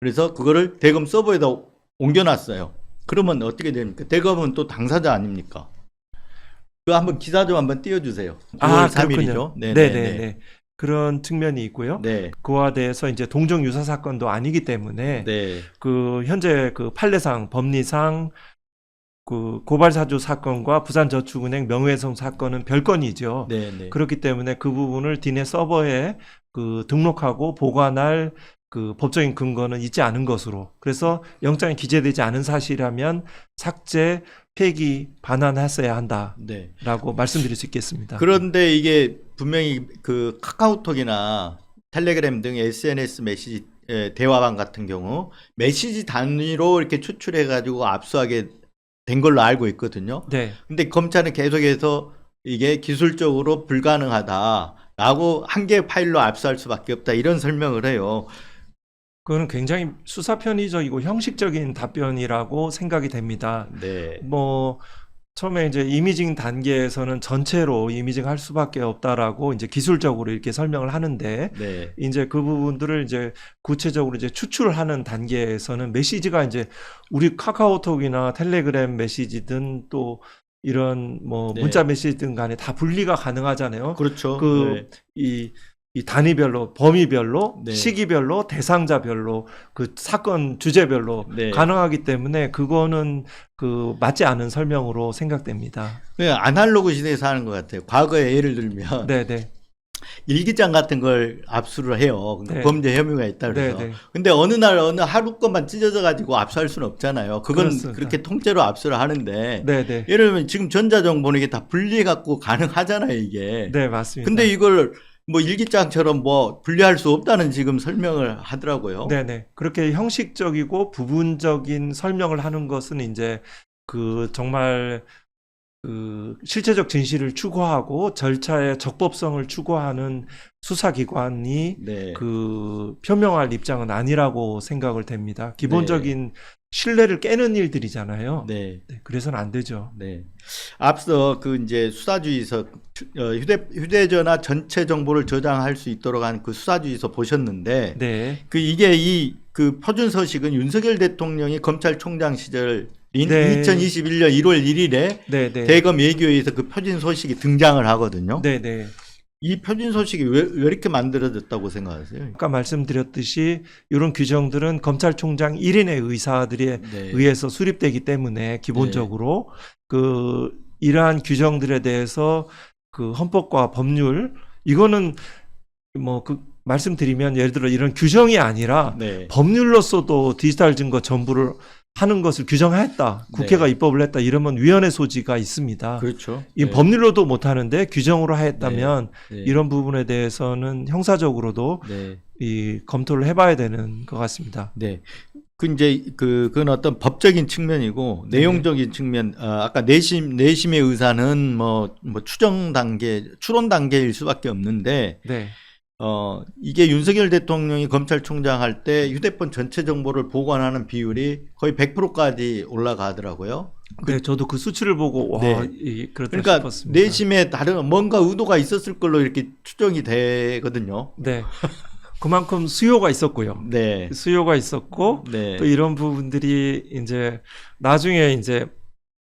그래서 그거를 대검 서버에다 옮겨놨어요. 그러면 어떻게 됩니까? 대검은 또 당사자 아닙니까? 그 한번 기사 좀 한번 띄워주세요. 9월 3일이죠. 네네네. 그런 측면이 있고요. 네. 그와 대해서 이제 동정 유사 사건도 아니기 때문에 네. 그 현재 그 판례상 법리상 그 고발사주 사건과 부산저축은행 명예훼손 사건은 별건이죠. 네. 네. 그렇기 때문에 그 부분을 디넷 서버에 그 등록하고 보관할 그 법적인 근거는 있지 않은 것으로, 그래서 영장에 기재되지 않은 사실이라면 삭제, 폐기, 반환했어야 한다라고 네. 말씀드릴 수 있겠습니다. 그런데 이게 분명히 그 카카오톡이나 텔레그램 등 SNS 메시지 대화방 같은 경우 메시지 단위로 이렇게 추출해 가지고 압수하게 된 걸로 알고 있거든요. 네. 근데 검찰은 계속해서 이게 기술적으로 불가능하다라고 한 개의 파일로 압수할 수밖에 없다 이런 설명을 해요. 그거는 굉장히 수사 편의적이고 형식적인 답변이라고 생각이 됩니다. 네. 뭐 처음에 이제 이미징 단계에서는 전체로 이미징 할 수밖에 없다라고 이제 기술적으로 이렇게 설명을 하는데, 네. 이제 그 부분들을 이제 구체적으로 이제 추출하는 단계에서는 메시지가 이제 우리 카카오톡이나 텔레그램 메시지든 또 이런 뭐 네. 문자 메시지든 간에 다 분리가 가능하잖아요. 그렇죠. 그 네. 이 단위별로, 범위별로, 네. 시기별로, 대상자별로, 그 사건 주제별로 네. 가능하기 때문에 그거는 그 맞지 않은 설명으로 생각됩니다. 그냥 아날로그 시대에서 하는 것 같아요. 과거에 예를 들면 네네. 일기장 같은 걸 압수를 해요. 그러니까 네. 범죄 혐의가 있다 그래서. 네네. 근데 어느 날 어느 하루 것만 찢어져 가지고 압수할 수는 없잖아요. 그건 그렇습니다. 그렇게 통째로 압수를 하는데 네네. 예를 들면 지금 전자정보는 이게 다 분리해 갖고 가능하잖아요, 이게. 네, 맞습니다. 근데 이걸 뭐 일기장처럼 뭐 분리할 수 없다는 지금 설명을 하더라고요. 네네. 그렇게 형식적이고 부분적인 설명을 하는 것은 이제 그 정말 그 실체적 진실을 추구하고 절차의 적법성을 추구하는 수사기관이 네. 그 표명할 입장은 아니라고 생각을 됩니다. 기본적인 신뢰를 깨는 일들이잖아요. 네. 네, 그래서는 안 되죠. 네. 앞서 그 이제 수사주의서 휴대전화 전체 정보를 저장할 수 있도록 한 그 수사주의서 보셨는데 네. 그 이게 이 그 표준 서식은 윤석열 대통령이 검찰총장 시절인 네. 2021년 1월 1일에 네, 네. 대검 예교에서 그 표준 서식이 등장을 하거든요. 네, 네. 이 표준 서식이 왜 이렇게 만들어졌다고 생각하세요? 아까 말씀드렸듯이 이런 규정들은 검찰총장 1인의 의사들에 네. 의해서 수립되기 때문에 기본적으로 그 이러한 규정들에 대해서 그 헌법과 법률 이거는 뭐 그 말씀드리면 예를 들어 이런 규정이 아니라 네. 법률로서도 디지털 증거 전부를 하는 것을 규정했다. 국회가 네. 입법을 했다. 이러면 위헌의 소지가 있습니다. 그렇죠. 이 네. 법률로도 못 하는데 규정으로 했다면 네. 이런 부분에 대해서는 형사적으로도 네. 이 검토를 해봐야 되는 것 같습니다. 네. 그 이제 그건 어떤 법적인 측면이고 네. 내용적인 측면. 아까 내심의 의사는 뭐 추정 단계, 추론 단계일 수밖에 없는데 네. 이게 윤석열 대통령이 검찰총장 할 때 휴대폰 전체 정보를 보관하는 비율이 거의 100%까지 올라가더라고요. 네, 저도 그 수치를 보고 와, 네. 그렇다 그러니까 싶었습니다. 내심에 다른 뭔가 의도가 있었을 걸로 이렇게 추정이 되거든요. 네. 그만큼 수요가 있었고요. 네. 수요가 있었고 네. 또 이런 부분들이 이제 나중에 이제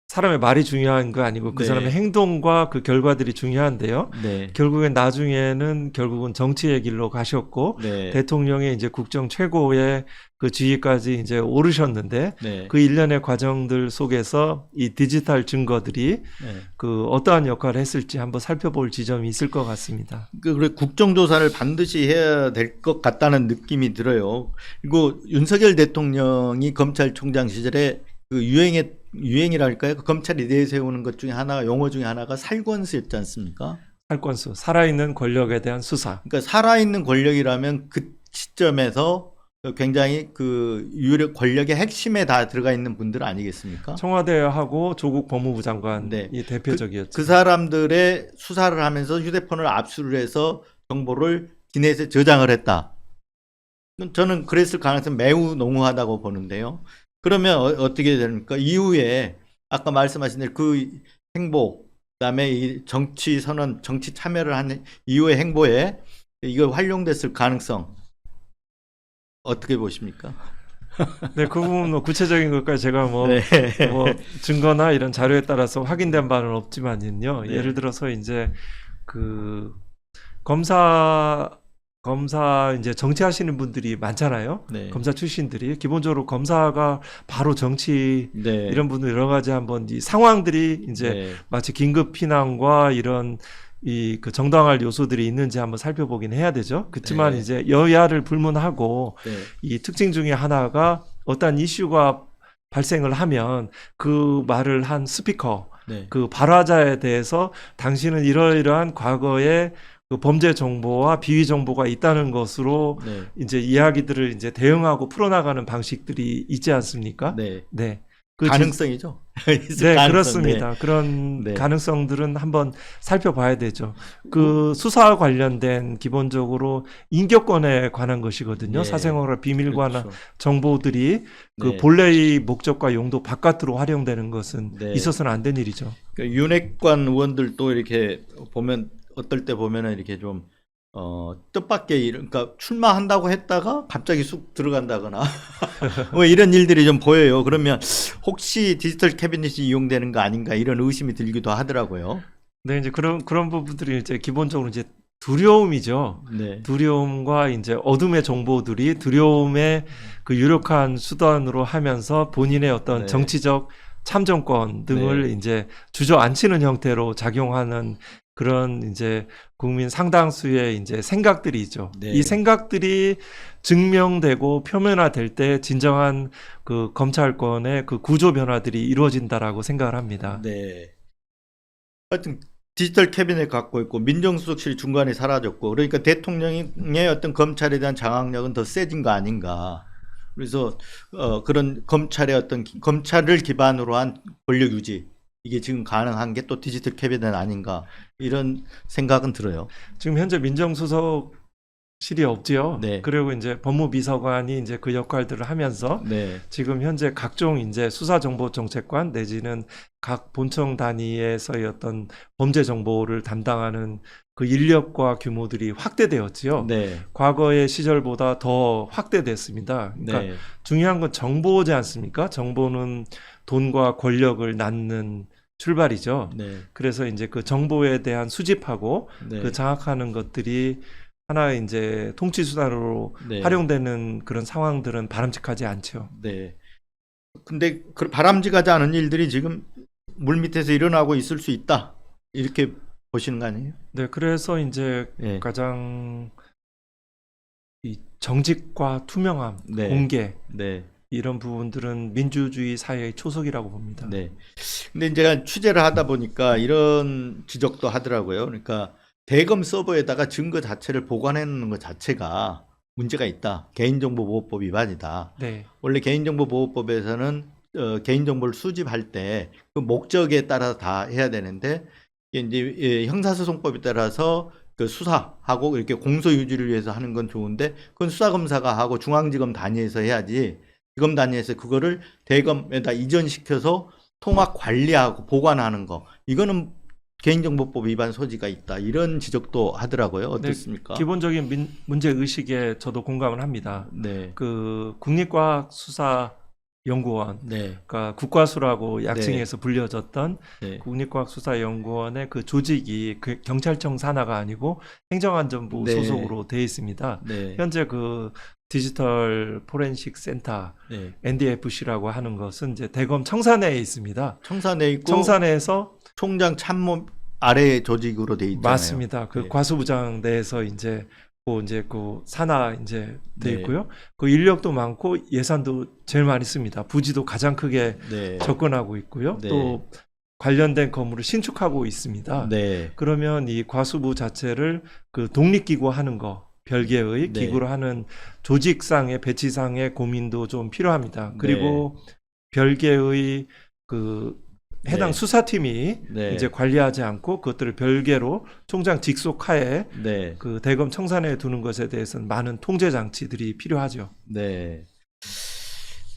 사람의 말이 중요한 거 아니고 그 네. 사람의 행동과 그 결과들이 중요한데요. 네. 결국엔 나중에는 결국은 정치의 길로 가셨고 네. 대통령의 이제 국정 최고의 그 지위까지 이제 오르셨는데 네. 그 일련의 과정들 속에서 이 디지털 증거들이 네. 그 어떠한 역할을 했을지 한번 살펴볼 지점이 있을 것 같습니다. 그래 국정조사를 반드시 해야 될 것 같다는 느낌이 들어요. 그리고 윤석열 대통령이 검찰총장 시절에 그 유행이랄까요? 그 검찰이 내세우는 것 중에 하나, 용어 중에 하나가 살권수였지 않습니까? 살권수, 살아있는 권력에 대한 수사. 그러니까 살아있는 권력이라면 그 시점에서 굉장히 그 유력 권력의 핵심에 다 들어가 있는 분들 아니겠습니까? 청와대하고 조국 법무부 장관이 네. 대표적이었죠. 그 사람들의 수사를 하면서 휴대폰을 압수를 해서 정보를 기내에서 저장을 했다. 저는 그랬을 가능성이 매우 농후하다고 보는데요. 그러면 어떻게 됩니까? 이후에 아까 말씀하신 대로 그 행보, 그다음에 이 정치 선언, 정치 참여를 한 이후의 행보에 이거 활용됐을 가능성 어떻게 보십니까? 네, 그 부분 뭐 구체적인 것까지 제가 뭐 네. 증거나 이런 자료에 따라서 확인된 바는 없지만요. 네. 예를 들어서 이제 그 검사 이제 정치하시는 분들이 많잖아요. 네. 검사 출신들이 기본적으로 검사가 바로 정치 네. 이런 분들 여러 가지 한번 이 상황들이 이제 네. 마치 긴급 피난과 이런 이 그 정당할 요소들이 있는지 한번 살펴보긴 해야 되죠. 그렇지만 네. 이제 여야를 불문하고 네. 이 특징 중에 하나가 어떤 이슈가 발생을 하면 그 말을 한 스피커, 네. 그 발화자에 대해서 당신은 이러이러한 과거의 그 범죄 정보와 비위 정보가 있다는 것으로 네. 이제 이야기들을 이제 대응하고 풀어나가는 방식들이 있지 않습니까? 네. 네. 그 가능성이죠. 네, 그렇습니다. 그런 네. 가능성들은 한번 살펴봐야 되죠. 그 수사와 관련된 기본적으로 인격권에 관한 것이거든요. 네. 사생활 비밀과나 그렇죠. 정보들이 그 네. 본래의 목적과 용도 바깥으로 활용되는 것은 네. 있어서는 안 된 일이죠. 그 윤핵관 의원들도 이렇게 보면 어떨 때 보면은 이렇게 좀 뜻밖의 그러니까 출마한다고 했다가 갑자기 쑥 들어간다거나 뭐 이런 일들이 좀 보여요. 그러면 혹시 디지털 캐비닛이 이용되는 거 아닌가 이런 의심이 들기도 하더라고요. 네, 이제 그런 부분들이 이제 기본적으로 이제 두려움이죠. 네. 두려움과 이제 어둠의 정보들이 두려움의 그 유력한 수단으로 하면서 본인의 어떤 네. 정치적 참정권 등을 네. 이제 주저앉히는 형태로 작용하는 그런 이제 국민 상당수의 이제 생각들이 있죠. 네. 이 생각들이 증명되고 표면화될 때 진정한 그 검찰권의 그 구조 변화들이 이루어진다라고 생각을 합니다. 네. 하여튼 디지털 캐비넷 갖고 있고 민정수석실이 중간에 사라졌고 그러니까 대통령의 어떤 검찰에 대한 장악력은 더 세진 거 아닌가. 그래서 그런 검찰의 어떤 검찰을 기반으로 한 권력 유지 이게 지금 가능한 게 또 디지털 캐비넷 아닌가 이런 생각은 들어요. 지금 현재 민정수석실이 없지요. 네. 그리고 이제 법무비서관이 이제 그 역할들을 하면서 네, 지금 현재 각종 이제 수사정보정책관 내지는 각 본청 단위에서의 어떤 범죄 정보를 담당하는 그 인력과 규모들이 확대되었지요. 네, 과거의 시절보다 더 확대됐습니다. 그러니까 네, 중요한 건 정보지 않습니까? 정보는 돈과 권력을 낳는 출발이죠. 네, 그래서 이제 그 정보에 대한 수집하고 네, 그 장악하는 것들이 하나의 이제 통치 수단으로 네. 활용되는 그런 상황들은 바람직하지 않죠. 네. 근데 그 바람직하지 않은 일들이 지금 물 밑에서 일어나고 있을 수 있다. 이렇게 보시는 거 아니에요? 네, 그래서 이제 네. 가장 이 정직과 투명함, 네. 공개 네. 이런 부분들은 민주주의 사회의 초석이라고 봅니다. 네. 근데 이제 제가 취재를 하다 보니까 이런 지적도 하더라고요. 그러니까 대검 서버에다가 증거 자체를 보관해 놓는 것 자체가 문제가 있다. 개인정보보호법 위반이다. 네, 원래 개인정보보호법에서는 개인정보를 수집할 때 그 목적에 따라서 다 해야 되는데 이제 형사소송법에 따라서 그 수사하고 이렇게 공소 유지를 위해서 하는 건 좋은데 그건 수사검사가 하고 중앙지검 단위에서 해야지. 지검 단위에서 그거를 대검에다 이전시켜서 통합 관리하고 보관하는 거 이거는 개인정보법 위반 소지가 있다 이런 지적도 하더라고요. 어떻습니까? 기본적인 문제 의식에 저도 공감을 합니다. 네, 그 국립과학수사연구원, 네, 그러니까 국과수라고 약칭해서 불려졌던 네, 국립과학수사연구원의 그 조직이 그 경찰청 산하가 아니고 행정안전부 네. 소속으로 되어 있습니다. 네, 현재 그 디지털 포렌식 센터 네. NDFC라고 하는 것은 이제 대검 청사내에 있습니다. 청사내 있고 청사내에서 총장 참모 아래 조직으로 돼 있잖아요. 맞습니다. 그 네. 과수부장 내에서 이제 그 산하 이제 돼 네. 있고요. 그 인력도 많고 예산도 제일 많이 씁니다. 부지도 가장 크게 네, 접근하고 있고요. 네. 또 관련된 건물을 신축하고 있습니다. 네, 그러면 이 과수부 자체를 그 독립기구 하는 거 별개의 네. 기구로 하는 조직상의 배치상의 고민도 좀 필요합니다. 그리고 별개의 그 해당 네. 수사팀이 네, 이제 관리하지 않고 그것들을 별개로 총장 직속하에 네, 그 대검 청사내에 두는 것에 대해서는 많은 통제 장치들이 필요하죠. 네.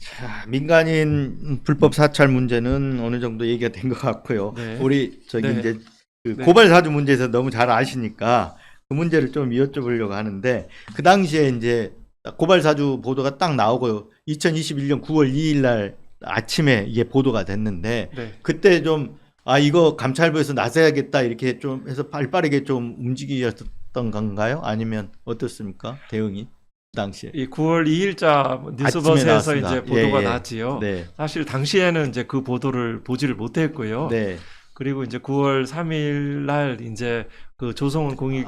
자, 민간인 불법 사찰 문제는 어느 정도 얘기가 된 것 같고요. 네. 우리 저기 네. 이제 그 네. 고발 사주 문제에서 너무 잘 아시니까 그 문제를 좀 여쭤보려고 하는데 그 당시에 이제 고발 사주 보도가 딱 나오고 2021년 9월 2일 날 아침에 이게 보도가 됐는데 네. 그때 좀 이거 감찰부에서 나서야겠다 이렇게 좀 해서 빠르게 좀 움직이셨던 건가요? 아니면 어떻습니까? 대응이 그 당시에. 이 9월 2일자 아침에 뉴스버스에서 나왔습니다. 이제 보도가 예, 예. 나왔지요. 네. 사실 당시에는 이제 그 보도를 보지를 못했고요. 네. 그리고 이제 9월 3일 날 이제 그 조성은 공익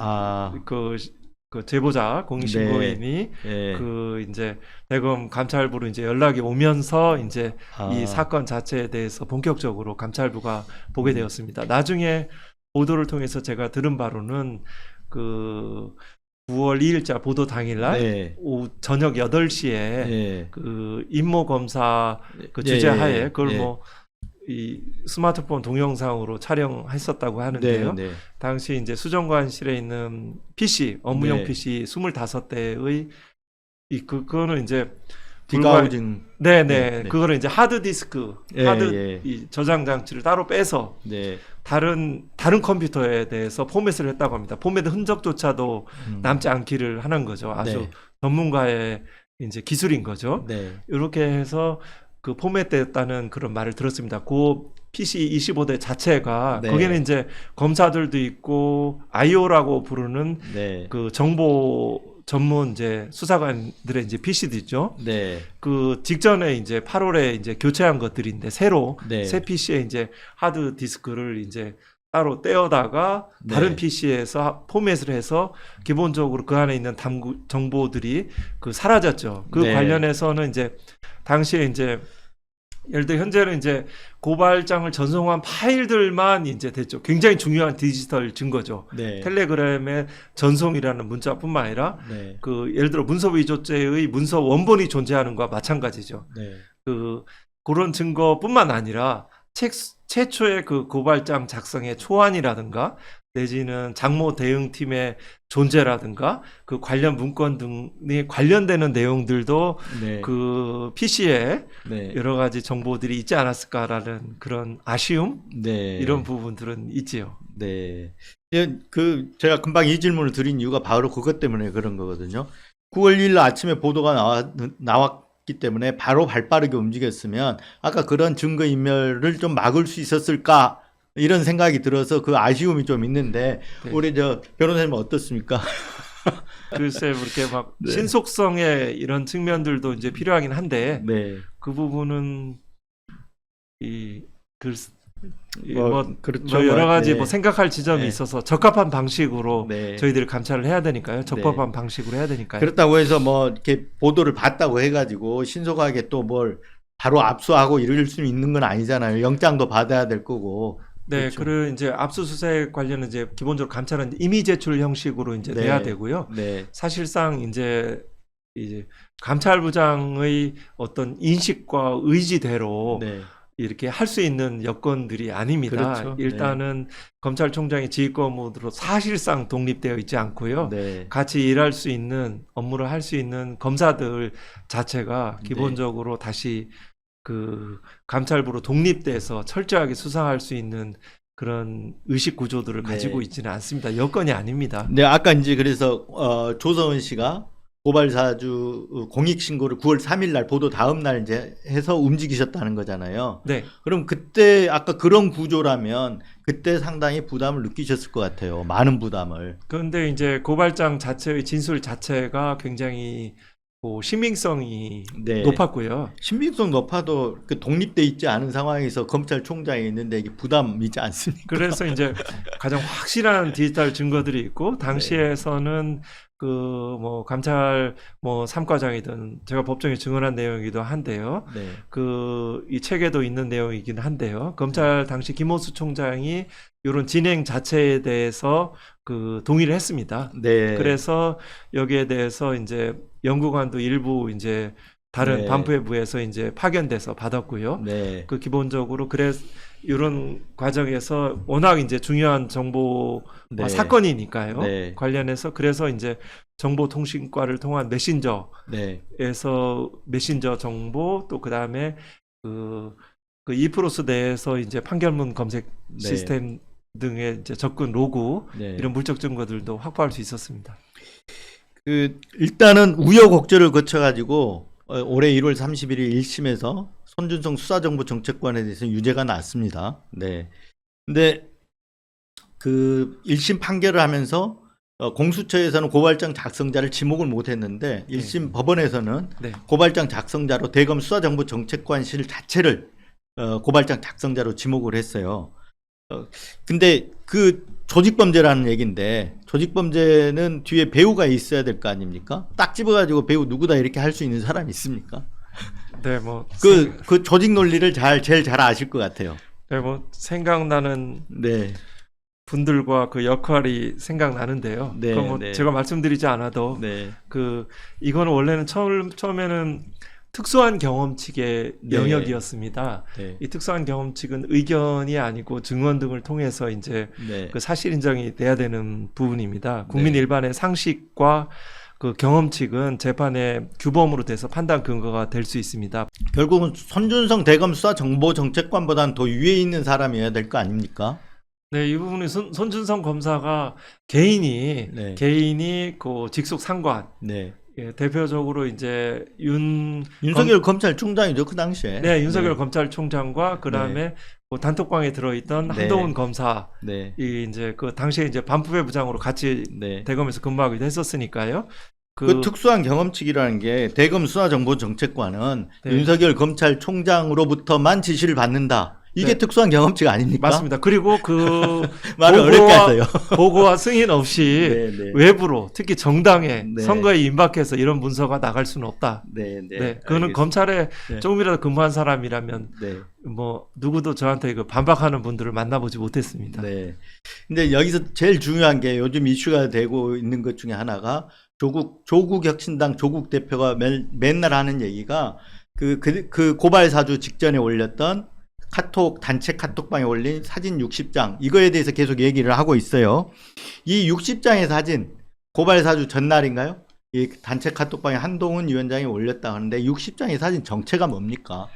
그 제보자 공익신고인이 예. 그 이제 대검 감찰부로 이제 연락이 오면서 이제 이 아. 사건 자체에 대해서 본격적으로 감찰부가 보게 되었습니다. 나중에 보도를 통해서 제가 들은 바로는 그 9월 2일자 보도 당일날 네. 오후 저녁 8시에 예. 그 임모 검사 그 예, 주재하에 예, 그걸 예. 뭐 이 스마트폰 동영상으로 촬영했었다고 하는데요. 네. 당시 이제 수정관실에 있는 PC 업무용 네. PC 25대의 그거는 이제 디가우징. 네네 네. 그거를 이제 하드 디스크 예, 하드 예. 이 저장 장치를 따로 빼서 네. 다른 컴퓨터에 대해서 포맷을 했다고 합니다. 포맷 흔적조차도 남지 않기를 하는 거죠. 아주 네. 전문가의 이제 기술인 거죠. 네. 이렇게 해서 그 포맷됐다는 그런 말을 들었습니다. 그 PC 25대 자체가 네. 거기는 이제 검사들도 있고 IO라고 부르는 네. 그 정보 전문 이제 수사관들의 이제 PC도 있죠. 네. 그 직전에 이제 8월에 이제 교체한 것들인데 새로 네. 새 PC에 이제 하드 디스크를 이제 따로 떼어다가 네. 다른 PC에서 포맷을 해서 기본적으로 그 안에 있는 정보들이 그 사라졌죠. 그 네. 관련해서는 이제 당시에 이제 예를 들어 현재는 이제 고발장을 전송한 파일들만 이제 됐죠. 굉장히 중요한 디지털 증거죠. 네. 텔레그램의 전송이라는 문자뿐만 아니라 네. 그 예를 들어 문서 위조죄의 문서 원본이 존재하는 것과 마찬가지죠. 네. 그런 증거뿐만 아니라 최초의 그 고발장 작성의 초안이라든가 내지는 장모 대응팀의 존재라든가 그 관련 문건 등이 관련되는 내용들도 네. 그 PC에 네. 여러 가지 정보들이 있지 않았을까라는 그런 아쉬움 네. 이런 부분들은 있지요. 네. 제가 금방 이 질문을 드린 이유가 바로 그것 때문에 그런 거거든요. 9월 1일 아침에 보도가 나왔기 때문에 바로 발빠르게 움직였으면 아까 그런 증거인멸을 좀 막을 수 있었을까? 이런 생각이 들어서 그 아쉬움이 좀 있는데 네. 우리 변호사님 어떻습니까? 글쎄 그렇게 막 네. 신속성의 이런 측면들도 이제 필요하긴 한데 네. 그 부분은 그렇죠. 여러 가지 네. 뭐 생각할 지점이 네. 있어서 적합한 방식으로 네. 저희들이 감찰을 해야 되니까요. 적법한 방식으로 해야 되니까요. 그렇다고 해서 뭐 이렇게 보도를 봤다고 해가지고 신속하게 또 뭘 바로 압수하고 이럴 수 있는 건 아니잖아요. 영장도 받아야 될 거고. 네, 그렇죠. 그리고 이제 압수수색 관련은 이제 기본적으로 감찰은 임의 제출 형식으로 이제 네. 돼야 되고요. 네. 사실상 이제 감찰부장의 어떤 인식과 의지대로 네. 이렇게 할 수 있는 여건들이 아닙니다. 그렇죠. 일단은 검찰총장의 지휘권으로 사실상 독립되어 있지 않고요. 네. 같이 일할 수 있는 업무를 할 수 있는 검사들 자체가 네. 기본적으로 다시 그 감찰부로 독립돼서 철저하게 수사할 수 있는 그런 의식 구조들을 네. 가지고 있지는 않습니다. 여건이 아닙니다. 네, 아까 이제 그래서 조서은 씨가 고발사주 공익신고를 9월 3일 날 보도 다음 날 이제 해서 움직이셨다는 거잖아요. 네. 그럼 그때 아까 그런 구조라면 그때 상당히 부담을 느끼셨을 것 같아요. 많은 부담을. 그런데 이제 고발장 자체의 진술 자체가 굉장히 신빙성이 네. 높았고요. 신빙성 높아도 그 독립돼 있지 않은 상황에서 검찰총장이 있는데 이게 부담이지 않습니까? 그래서 이제 가장 확실한 디지털 증거들이 있고 당시에서는 그 뭐 감찰 뭐 3과장이든 제가 법정에 증언한 내용이기도 한데요. 네. 그 이 책에도 있는 내용이긴 한데요. 검찰 당시 김호수 총장이 이런 진행 자체에 대해서 그 동의를 했습니다. 네. 그래서 여기에 대해서 이제 연구관도 일부 이제 다른 네. 반부회부에서 이제 파견돼서 받았고요. 네. 그 기본적으로 이런 과정에서 워낙 이제 중요한 정보 네. 사건이니까요. 네. 관련해서 그래서 이제 정보통신과를 통한 메신저에서 네. 메신저 정보 또 그다음에 그 이프로스 내에서 이제 판결문 검색 네. 시스템 등의 이제 접근 로그 네. 이런 물적 증거들도 확보할 수 있었습니다. 일단은 우여곡절을 거쳐가지고 올해 1월 31일 1심에서 손준성 수사정보정책관에 대해서 유죄가 났습니다. 네. 근데 그 1심 판결을 하면서 공수처에서는 고발장 작성자를 지목을 못했는데 1심 법원에서는 네. 고발장 작성자로 대검 수사정보정책관실 자체를 고발장 작성자로 지목을 했어요. 근데 그 조직범죄라는 얘기인데 조직범죄는 뒤에 배우가 있어야 될 거 아닙니까? 딱 집어가지고 배우 누구다 이렇게 할 수 있는 사람이 있습니까? 네, 뭐 그 조직 논리를 제일 잘 아실 것 같아요. 네, 뭐 생각나는 네. 분들과 그 역할이 생각나는데요. 네, 그거 뭐 네. 제가 말씀드리지 않아도 네. 이거는 원래는 처음에는 특수한 경험칙의 네. 영역이었습니다. 네. 이 특수한 경험칙은 의견이 아니고 증언 등을 통해서 이제 네. 그 사실 인정이 돼야 되는 부분입니다. 국민 네. 일반의 상식과 그 경험칙은 재판의 규범으로 돼서 판단 근거가 될 수 있습니다. 결국은 손준성 대검 수사정보정책관보다는 더 위에 있는 사람이어야 될 거 아닙니까? 네, 이 부분이 손준성 검사가 개인이 네. 그 직속 상관 네. 대표적으로 이제 윤석열 검찰총장이죠 그 당시에. 네, 윤석열 네. 검찰총장과 그다음에 뭐 단톡방에 들어있던 네. 한동훈 검사 네. 이제 그 당시에 이제 반부회 부장으로 같이 네. 대검에서 근무하기도 했었으니까요. 그 특수한 경험칙이라는 게 대검 수사정보정책관은 네. 윤석열 검찰총장으로부터만 지시를 받는다. 이게 네. 특수한 경험칙 아닙니까? 맞습니다. 그리고 그 말을 어렵게 하세요. 보고와 승인 없이 네, 네. 외부로 특히 정당에 네. 선거에 임박해서 이런 문서가 나갈 수는 없다. 네, 네. 네, 그거는 알겠습니다. 검찰에 네. 조금이라도 근무한 사람이라면 네. 뭐 누구도 저한테 그 반박하는 분들을 만나보지 못했습니다. 네. 근데 여기서 제일 중요한 게 요즘 이슈가 되고 있는 것 중에 하나가 조국 혁신당 조국 대표가 맨날 하는 얘기가 그 고발 사주 직전에 올렸던 단체 카톡방에 올린 사진 60장 이거에 대해서 계속 얘기를 하고 있어요. 이 60장의 사진 고발 사주 전날인가요? 이 단체 카톡방에 한동훈 위원장이 올렸다 하는데 60장의 사진 정체가 뭡니까?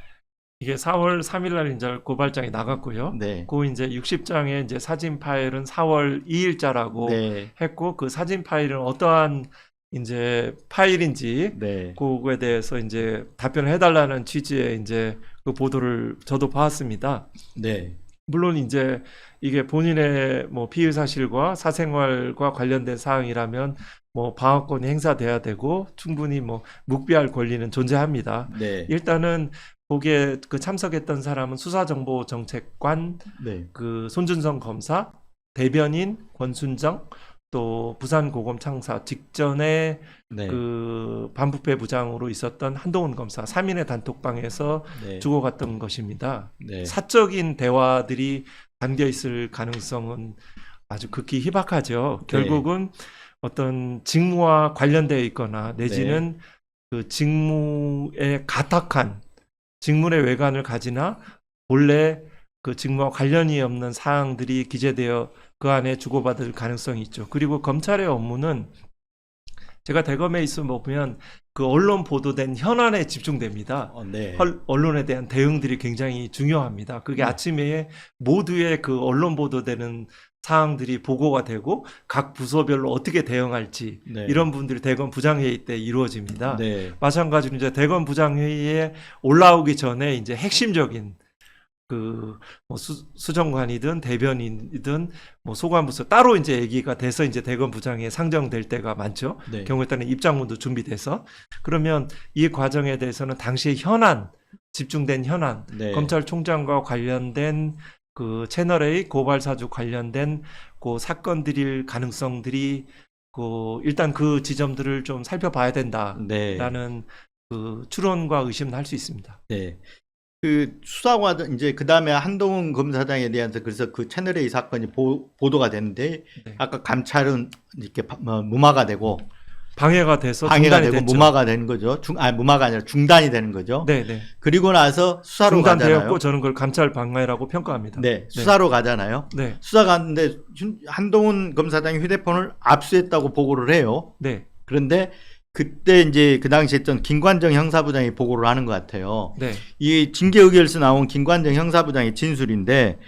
이게 4월 3일 날 이제 고발장이 나갔고요. 네. 그 이제 60장의 이제 사진 파일은 4월 2일자라고 네. 했고 그 사진 파일은 어떠한 이제 파일인지 네. 그거에 대해서 이제 답변을 해달라는 취지의 이제 그 보도를 저도 봤습니다. 네. 물론 이제 이게 본인의 뭐 피의 사실과 사생활과 관련된 사항이라면 뭐 방어권이 행사돼야 되고 충분히 뭐 묵비할 권리는 존재합니다. 네. 일단은 거기에 그 참석했던 사람은 수사정보정책관, 네. 그 손준성 검사, 대변인 권순정, 또 부산고검 창사 직전에 네. 그 반부패 부장으로 있었던 한동훈 검사 3인의 단톡방에서 네. 주고받던 것입니다. 네. 사적인 대화들이 담겨 있을 가능성은 아주 극히 희박하죠. 결국은 어떤 직무와 관련되어 있거나 내지는 그 직무에 가탁한 직무의 외관을 가지나 본래 그 직무와 관련이 없는 사항들이 기재되어 그 안에 주고받을 가능성이 있죠. 그리고 검찰의 업무는 제가 대검에 있어 보면 그 언론 보도된 현안에 집중됩니다. 네. 언론에 대한 대응들이 굉장히 중요합니다. 그게 아침에 모두의 그 언론 보도되는 사항들이 보고가 되고 각 부서별로 어떻게 대응할지 네. 이런 분들이 대검 부장회의 때 이루어집니다. 네. 마찬가지로 이제 대검 부장회의에 올라오기 전에 이제 핵심적인 그 뭐 수정관이든 대변인이든 뭐 소관부서 따로 이제 얘기가 돼서 이제 대검 부장에 상정될 때가 많죠. 네. 경우에 따른 입장문도 준비돼서 그러면 이 과정에 대해서는 당시의 현안 집중된 현안 네. 검찰총장과 관련된 그 채널A 고발 사주 관련된 그 사건들일 가능성들이 그 일단 그 지점들을 좀 살펴봐야 된다라는 네. 그 추론과 의심은 할 수 있습니다. 네. 그 수사과정 이제 그 다음에 한동훈 검사장에 대해서 그래서 그 채널A 사건이 보도가 됐는데 네. 아까 감찰은 이렇게 무마가 되고 방해가 돼서 방해가 중단이 되고 됐죠. 무마가 되는 거죠. 무마가 아니라 중단이 되는 거죠. 네, 네. 그리고 나서 수사로 중단되었고 가잖아요. 저는 그걸 감찰 방해라고 평가합니다. 네, 수사로 가잖아요. 네, 수사 갔는데 한동훈 검사장이 휴대폰을 압수했다고 보고를 해요. 네, 그런데 그때 이제 그 당시에 했던 김관정 형사부장이 보고를 하는 것 같아요. 네, 이 징계의결서 나온 김관정 형사부장의 진술인데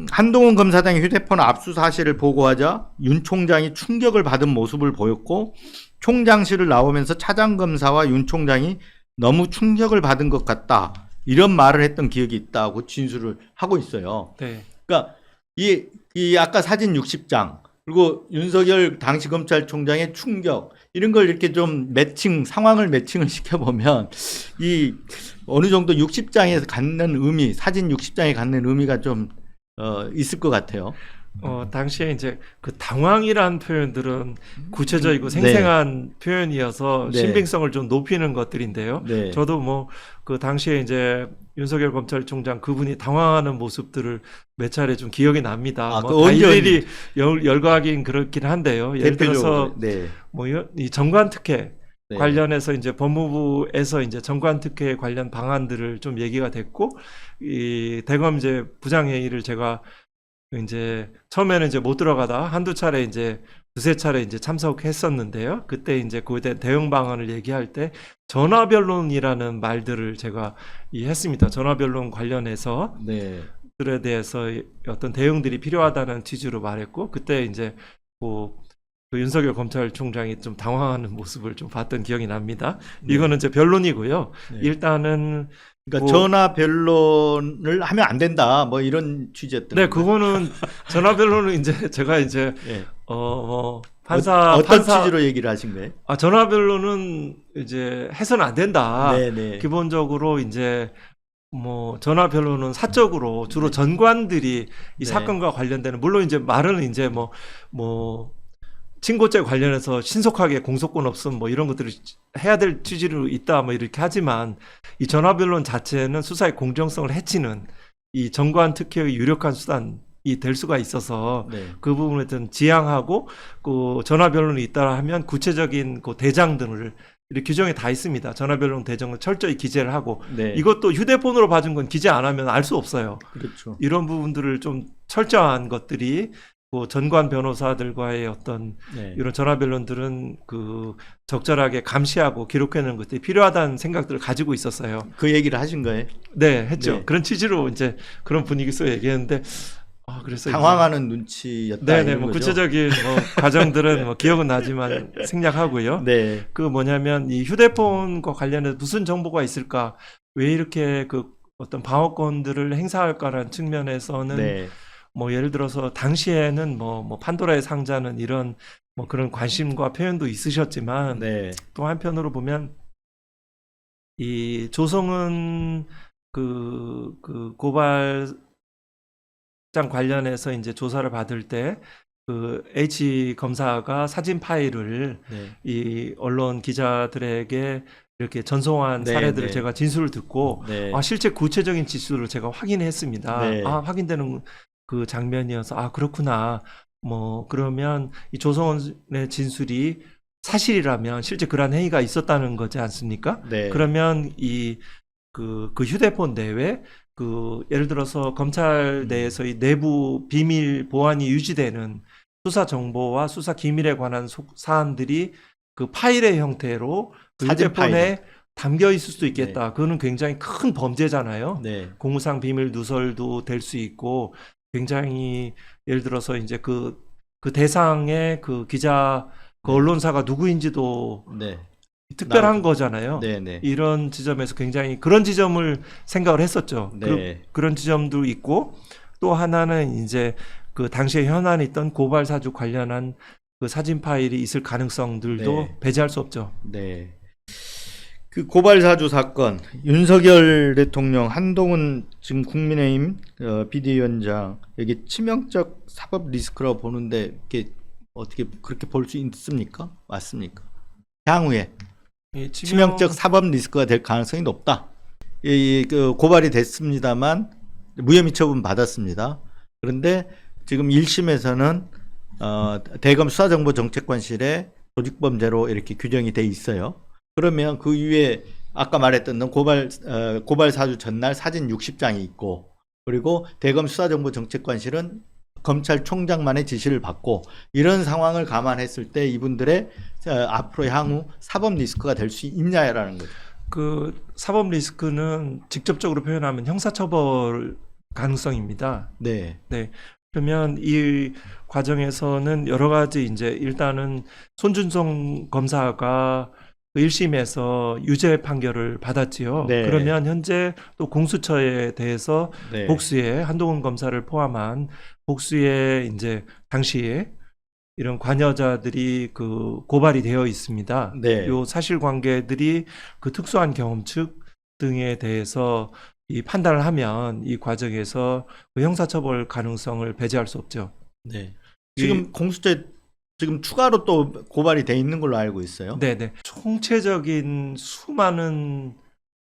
한동훈 검사장이 휴대폰 압수 사실을 보고하자 윤 총장이 충격을 받은 모습을 보였고 총장실을 나오면서 차장 검사와 윤 총장이 너무 충격을 받은 것 같다 이런 말을 했던 기억이 있다고 진술을 하고 있어요. 네. 그러니까 이 아까 사진 60장 그리고 윤석열 당시 검찰총장의 충격 이런 걸 이렇게 좀 상황을 매칭을 시켜보면 이 어느 정도 60장에서 갖는 의미, 사진 60장에 갖는 의미가 좀 있을 것 같아요. 당시에 이제 그 당황이라는 표현들은 구체적이고 생생한 표현이어서 네. 신빙성을 좀 높이는 것들인데요. 네. 저도 뭐 그 당시에 이제 윤석열 검찰총장 그분이 당황하는 모습들을 몇 차례 좀 기억이 납니다. 그 뭐 다 언제 일일이 열거하긴 그렇긴 한데요. 예를 들어서 네. 뭐 이 정관특혜 네. 관련해서 이제 법무부에서 이제 정관특혜 관련 방안들을 좀 얘기가 됐고 이 대검 이제 부장회의를 제가 이제 처음에는 이제 못 들어가다 한두 차례 이제 두세 차례 이제 참석했었는데요. 그때 이제 그에 대한 대응 방안을 얘기할 때 전화변론이라는 말들을 제가 했습니다. 전화변론 관련해서 네. 들에 대해서 어떤 대응들이 필요하다는 취지로 말했고 그때 이제 그 윤석열 검찰총장이 좀 당황하는 모습을 좀 봤던 기억이 납니다. 네. 이거는 이제 변론이고요. 네. 일단은 그러니까 전화 변론을 하면 안 된다. 뭐 이런 취지였던 네, 건가요? 그거는 전화 변론은 이제 제가 이제 네. 판사 취지로 얘기를 하신 거예요? 전화 변론은 이제 해서는 안 된다. 네. 기본적으로 이제 뭐 전화 변론은 사적으로 주로 전관들이 이 네. 사건과 관련되는 물론 이제 말은 이제 뭐 친고죄 관련해서 신속하게 공소권 없음 뭐 이런 것들을 해야 될 취지로 있다 뭐 이렇게 하지만 이 전화 변론 자체는 수사의 공정성을 해치는 이 정관 특혜의 유력한 수단이 될 수가 있어서 네. 그 부분에 대한 지양하고 그 전화 변론이 있다 하면 구체적인 그 대장 등을 이렇게 규정이 다 있습니다. 전화변동 대정을 철저히 기재를 하고 네. 이것도 휴대폰으로 받은 건 기재 안 하면 알 수 없어요. 그렇죠. 이런 부분들을 좀 철저한 것들이 그 전관 변호사들과의 어떤 네. 이런 전화 변론들은 그 적절하게 감시하고 기록해내는 것들이 필요하다는 생각들을 가지고 있었어요. 그 얘기를 하신 거예요? 네, 했죠. 네. 그런 취지로 이제 그런 분위기 속에 얘기했는데 그래서 당황하는 눈치였다. 네네, 이런 뭐 거죠? 구체적인 뭐 과정들은 뭐 기억은 나지만 생략하고요. 네. 그 뭐냐면 이 휴대폰과 관련해서 무슨 정보가 있을까? 왜 이렇게 그 어떤 방어권들을 행사할까라는 측면에서는 네. 뭐 예를 들어서 당시에는 뭐 판도라의 상자는 이런 뭐 그런 관심과 표현도 있으셨지만 네. 또 한편으로 보면 이 조성은 그 고발장 관련해서 이제 조사를 받을 때 그 H 검사가 사진 파일을 네. 이 언론 기자들에게 이렇게 전송한 네, 사례들을 네. 제가 진술을 듣고 네. 실제 구체적인 지수를 제가 확인했습니다. 네. 확인되는 그 장면이어서 그렇구나. 뭐 그러면 이 조성원의 진술이 사실이라면 실제 그러한 행위가 있었다는 거지 않습니까? 네. 그러면 그 휴대폰 내외 예를 들어서 검찰 내에서의 내부 비밀 보안이 유지되는 수사 정보와 수사 기밀에 관한 사안들이 그 파일의 형태로 그 사진 휴대폰에 담겨 있을 수도 있겠다. 그거는 굉장히 큰 범죄잖아요. 네. 공무상 비밀 누설도 될 수 있고 굉장히 예를 들어서 이제 그 대상의 그 기자 그 언론사가 누구인지도 네. 특별한 나오죠. 거잖아요. 네. 네. 이런 지점에서 굉장히 그런 지점을 생각을 했었죠. 네. 그런 지점도 있고 또 하나는 이제 그 당시에 현안에 있던 고발 사주 관련한 그 사진 파일이 있을 가능성들도 네. 배제할 수 없죠. 네. 그 고발 사주 사건, 윤석열 대통령, 한동훈 지금 국민의힘 비대위원장 여기 치명적 사법 리스크라고 보는데 이게 어떻게 그렇게 볼 수 있습니까? 맞습니까? 향후에 이 치명적 사법 리스크가 될 가능성이 높다. 그 고발이 됐습니다만 무혐의 처분 받았습니다. 그런데 지금 1심에서는 대검 수사정보정책관실에 조직범죄로 이렇게 규정이 돼 있어요. 그러면 그 위에 아까 말했던 고발 사주 전날 사진 60장이 있고 그리고 대검 수사정보정책관실은 검찰총장만의 지시를 받고 이런 상황을 감안했을 때 이분들의 앞으로 향후 사법 리스크가 될 수 있냐라는 거죠. 그 사법 리스크는 직접적으로 표현하면 형사처벌 가능성입니다. 네. 네. 그러면 이 과정에서는 여러 가지 이제 일단은 손준성 검사가 1심에서 유죄 판결을 받았지요. 네. 그러면 현재 또 공수처에 대해서 네. 복수에 한동훈 검사를 포함한 복수에 이제 당시에 이런 관여자들이 그 고발이 되어 있습니다. 네. 요 사실관계들이 그 특수한 경험칙 등에 대해서 이 판단을 하면 이 과정에서 그 형사처벌 가능성을 배제할 수 없죠. 네. 지금 공수처에 지금 추가로 또 고발이 돼 있는 걸로 알고 있어요. 네네. 총체적인 수많은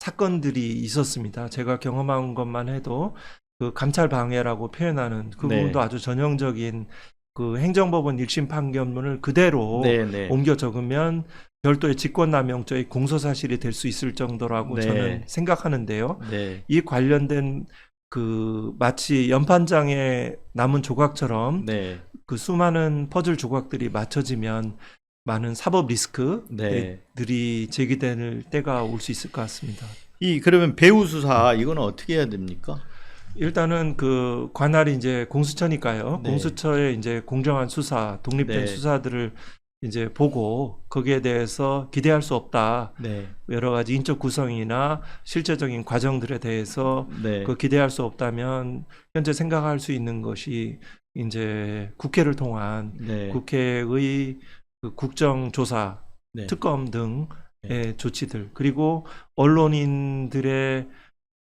사건들이 있었습니다. 제가 경험한 것만 해도 그 감찰 방해라고 표현하는 그 네. 부분도 아주 전형적인 그 행정법원 1심 판결문을 그대로 네, 네. 옮겨 적으면 별도의 직권남용죄의 공소사실이 될 수 있을 정도라고 네. 저는 생각하는데요. 네. 이 관련된 그 마치 연판장에 남은 조각처럼 네. 그 수많은 퍼즐 조각들이 맞춰지면 많은 사법 네. 리스크들이 제기될 때가 올 수 있을 것 같습니다. 그러면 배후 수사 이거는 어떻게 해야 됩니까? 일단은 그 관할이 이제 공수처니까요. 네. 공수처의 이제 공정한 수사, 독립된 네. 수사들을 이제 보고 거기에 대해서 기대할 수 없다. 네. 여러 가지 인적 구성이나 실제적인 과정들에 대해서 네. 그 기대할 수 없다면 현재 생각할 수 있는 것이 이제 국회를 통한 네. 국회의 그 국정조사, 네. 특검 등의 네. 조치들 그리고 언론인들의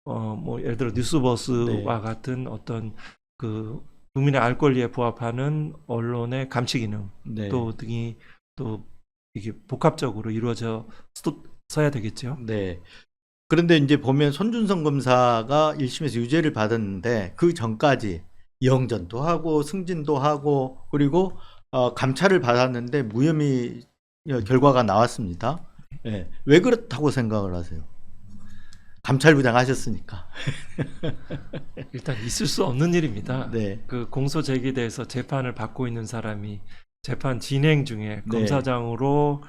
뭐 예를 들어 뉴스버스와 네. 같은 어떤 그 국민의 알 권리에 부합하는 언론의 감시 기능 네. 또 등이 또 이게 복합적으로 이루어져야 되겠죠. 네. 그런데 이제 보면 손준성 검사가 1심에서 유죄를 받았는데 그 전까지 영전도 하고 승진도 하고 그리고 감찰을 받았는데 무혐의 결과가 나왔습니다. 예. 왜 그렇다고 생각을 하세요? 감찰부장 하셨으니까. 일단 있을 수 없는 일입니다. 네. 그 공소 제기돼서 재판을 받고 있는 사람이 재판 진행 중에 검사장으로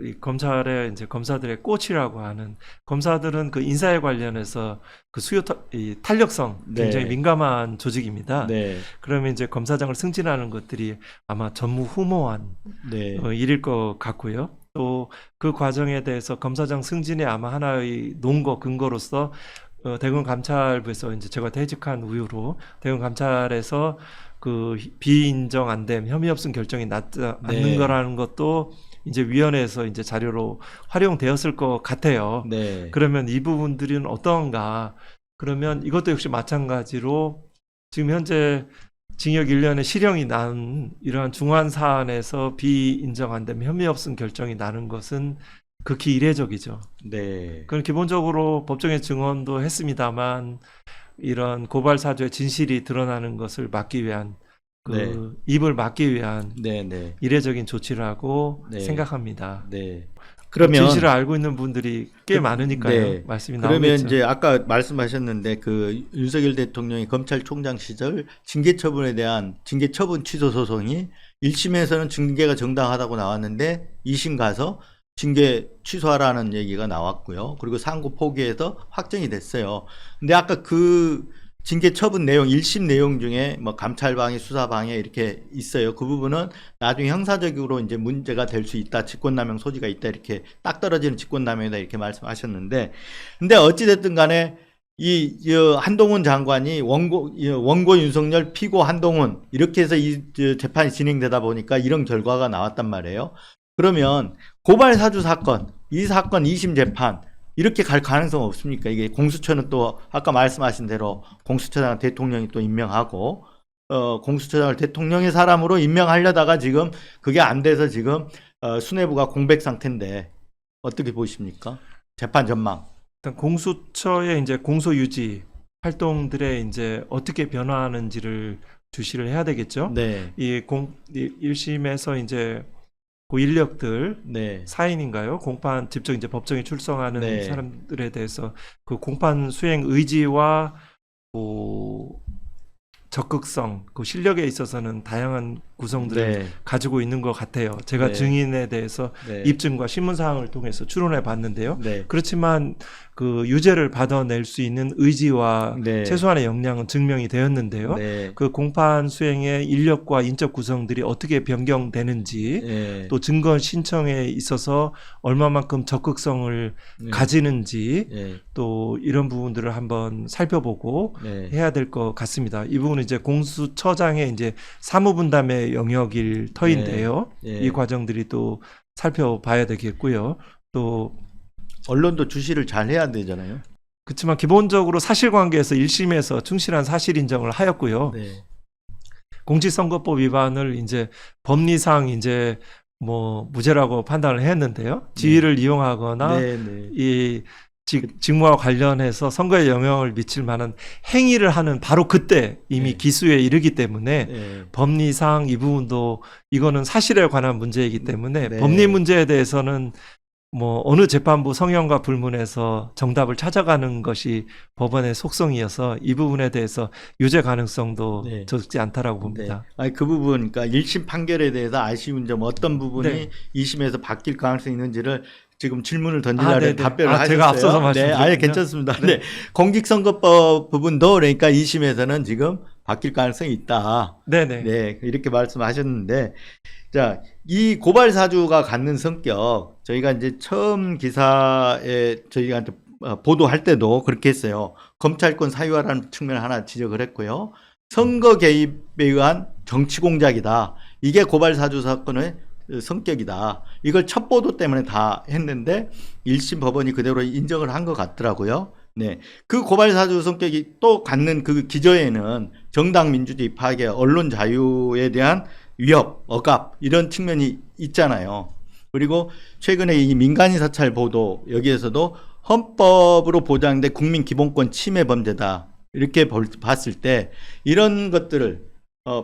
이 검찰의 이제 검사들의 꽃이라고 하는, 검사들은 그 인사에 관련해서 그 이 탄력성 굉장히 민감한 조직입니다. 네. 그러면 이제 검사장을 승진하는 것들이 아마 전무후무한 네. 일일 것 같고요. 또 그 과정에 대해서 검사장 승진의 아마 하나의 논거 근거로서 대검 감찰부에서 이제 제가 퇴직한 이후로 대검 감찰에서 그 비인정 안 됨, 혐의 없음 결정이 났지 않는 거라는 것도 이제 위원회에서 이제 자료로 활용되었을 것 같아요. 네. 그러면 이 부분들은 어떤가? 그러면 이것도 역시 마찬가지로 지금 현재 징역 1년의 실형이 난 이러한 중환 사안에서 비인정 안 되면 혐의 없음 결정이 나는 것은 극히 이례적이죠. 네. 그건 기본적으로 법정에 증언도 했습니다만 이런 고발 사주의 진실이 드러나는 것을 막기 위한 입을 막기 위한 이례적인 조치라고 생각합니다. 네. 그러면 진실을 알고 있는 분들이 꽤 많으니까요. 말씀이 나오겠죠. 그러면 이제 아까 말씀하셨는데 그 윤석열 대통령이 검찰총장 시절 징계 처분에 대한 징계 처분 취소 소송이 1심에서는 징계가 정당하다고 나왔는데 2심 가서 징계 취소하라는 얘기가 나왔고요. 그리고 상고 포기해서 확정이 됐어요. 근데 아까 그 징계 처분 내용, 1심 내용 중에 뭐 감찰방해, 수사방해 이렇게 있어요. 그 부분은 나중에 형사적으로 이제 문제가 될 수 있다. 직권남용 소지가 있다. 이렇게 딱 떨어지는 직권남용이다. 이렇게 말씀하셨는데. 근데 어찌됐든 간에 이 한동훈 장관이 원고 윤석열, 피고 한동훈 이렇게 해서 이 재판이 진행되다 보니까 이런 결과가 나왔단 말이에요. 그러면 고발 사주 사건, 이 사건 2심 재판 이렇게 갈 가능성 없습니까? 이게 공수처는 또 아까 말씀하신 대로 공수처장 대통령이 또 임명하고 공수처장을 대통령의 사람으로 임명하려다가 지금 그게 안 돼서 지금 수뇌부가 공백 상태인데 어떻게 보십니까? 재판 전망. 일단 공수처의 이제 공소 유지 활동들에 이제 어떻게 변화하는지를 주시를 해야 되겠죠. 네. 이 1심에서 이제 그 인력들 사인인가요? 공판 직접 이제 법정에 출석하는 사람들에 대해서 그 공판 수행 의지와 그 적극성, 그 실력에 있어서는 다양한 구성들을 가지고 있는 것 같아요. 제가 증인에 대해서 입증과 신문사항을 통해서 추론해 봤는데요. 그렇지만 그 유죄를 받아낼 수 있는 의지와 최소한의 역량은 증명이 되었는데요. 그 공판 수행의 인력과 인적 구성들이 어떻게 변경되는지 또 증거 신청에 있어서 얼마만큼 적극성을 가지는지 또 이런 부분들을 한번 살펴보고 해야 될 것 같습니다. 이 부분은 이제 공수처장의 이제 사무분담의 영역일 터인데요. 이 과정들이 또 살펴봐야 되겠고요. 또 언론도 주시를 잘 해야 되잖아요. 그렇지만 기본적으로 사실관계에서 1심에서 충실한 사실 인정을 하였고요. 공직선거법 위반을 이제 법리상 이제 뭐 무죄라고 판단을 했는데요. 지위를 이용하거나 이 직무와 관련해서 선거에 영향을 미칠 만한 행위를 하는 바로 그때 이미 기수에 이르기 때문에 법리상 이 부분도 이거는 사실에 관한 문제이기 때문에 법리 문제에 대해서는 뭐 어느 재판부 성형과 불문해서 정답을 찾아가는 것이 법원의 속성이어서 이 부분에 대해서 유죄 가능성도 적지 않다라고 봅니다. 아니 그 부분, 그러니까 1심 판결에 대해서 아쉬운 점 어떤 부분이 2심에서 바뀔 가능성이 있는지를 지금 질문을 던지려고 답변을 하셨어요. 제가 앞서서 말씀드렸군요. 아예 괜찮습니다. 공직선거법 부분도 그러니까 2심에서는 지금 바뀔 가능성이 있다. 이렇게 말씀하셨는데, 자, 이 고발 사주가 갖는 성격, 저희가 이제 처음 기사에 저희한테 보도할 때도 그렇게 했어요. 검찰권 사유화라는 측면을 하나 지적을 했고요. 선거 개입에 의한 정치 공작이다. 이게 고발 사주 사건의 성격이다. 이걸 첫 보도 때문에 다 했는데 1심 법원이 그대로 인정을 한 것 같더라고요. 그 고발 사주 성격이 또 갖는 그 기저에는 정당 민주주의 파괴, 언론 자유에 대한 위협, 억압 이런 측면이 있잖아요. 그리고 최근에 이 민간인 사찰 보도 여기에서도 헌법으로 보장된 국민 기본권 침해 범죄다. 이렇게 봤을 때 이런 것들을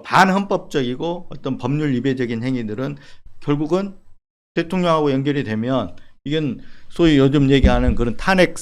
반헌법적이고 어떤 법률 위배적인 행위들은 결국은 대통령하고 연결이 되면 이건 소위 요즘 얘기하는 그런 탄핵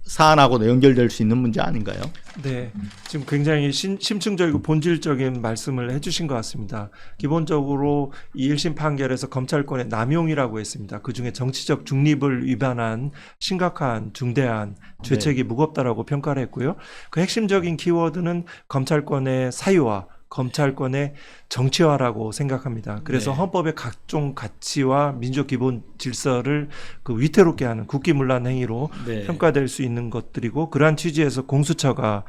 사안하고도 연결될 수 있는 문제 아닌가요? 네, 지금 굉장히 심층적이고 본질적인 말씀을 해주신 것 같습니다. 기본적으로 이 1심 판결에서 검찰권의 남용이라고 했습니다. 그중에 정치적 중립을 위반한 심각한 중대한 죄책이 무겁다라고 평가를 했고요. 그 핵심적인 키워드는 검찰권의 사유화, 검찰권의 정치화라고 생각합니다. 그래서 네. 헌법의 각종 가치와 민족 기본 질서를 그 위태롭게 하는 국기문란 행위로 네. 평가될 수 있는 것들이고, 그러한 취지에서 공수처가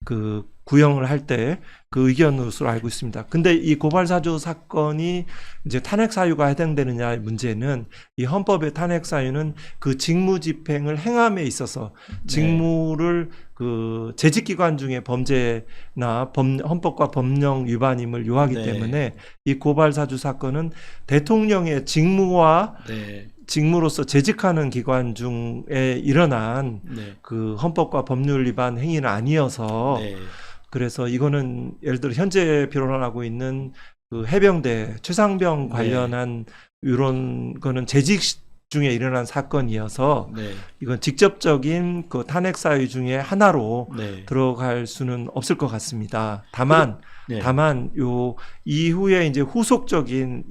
그 구형을 할 때 그 의견으로 알고 있습니다. 근데 이 고발사주 사건이 이제 탄핵 사유가 해당되느냐의 문제는, 이 헌법의 탄핵 사유는 그 직무 집행을 행함에 있어서 직무를 그 재직기관 중에 범죄나 헌법과 법령 위반임을 요하기 네. 때문에 이 고발사주 사건은 대통령의 직무와 네. 직무로서 재직하는 기관 중에 일어난 네. 그 헌법과 법률 위반 행위는 아니어서, 네. 그래서 이거는 예를 들어 현재 변론하고 있는 그 해병대 최상병 관련한 이런 거는 재직 중에 일어난 사건이어서 네. 이건 직접적인 그 탄핵 사유 중에 하나로 네. 들어갈 수는 없을 것 같습니다. 다만 네. 요 이후에 이제 후속적인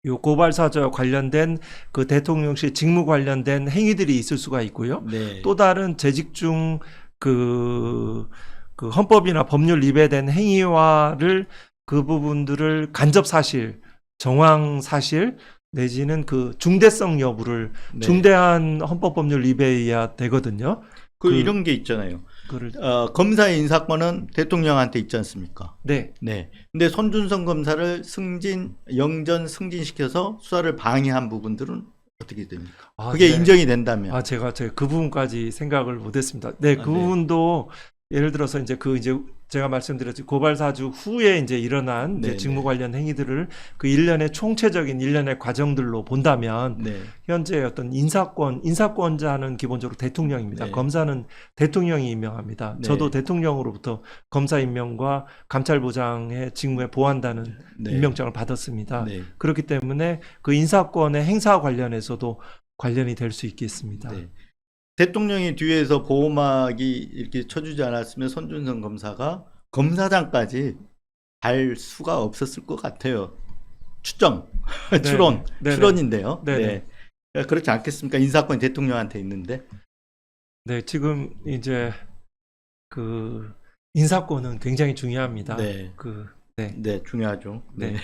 요 고발사주와 관련된 그 대통령실 직무 관련된 행위들이 있을 수가 있고요. 네. 또 다른 재직 중 그 헌법이나 법률 위배된 행위와를 그 부분들을 간접 사실, 정황 사실 내지는 그 중대성 여부를 네. 중대한 헌법 법률 위배해야 되거든요. 이런 게 있잖아요. 그를 검사의 인사권은 대통령한테 있지 않습니까? 네. 네. 근데 손준성 검사를 영전 승진시켜서 수사를 방해한 부분들은 어떻게 됩니까? 그게 네. 인정이 된다면. 제가 그 부분까지 생각을 못했습니다. 네, 그 네. 부분도 예를 들어서 이제 제가 말씀드렸죠. 고발사주 후에 이제 일어난 이제 네, 직무 네. 관련 행위들을 그 일련의 총체적인 일련의 과정들로 본다면, 네. 현재 어떤 인사권자는 기본적으로 대통령입니다. 네. 검사는 대통령이 임명합니다. 네. 저도 대통령으로부터 검사 임명과 감찰부장의 직무에 보한다는 네. 임명장을 받았습니다. 네. 그렇기 때문에 그 인사권의 행사 관련해서도 관련이 될 수 있겠습니다. 네. 대통령이 뒤에서 보호막이 이렇게 쳐주지 않았으면 손준성 검사가 검사장까지 갈 수가 없었을 것 같아요. 추론, 네네. 추론인데요. 네네. 네. 그렇지 않겠습니까? 인사권이 대통령한테 있는데. 네, 지금 이제 그 인사권은 굉장히 중요합니다. 네. 네, 중요하죠. 네.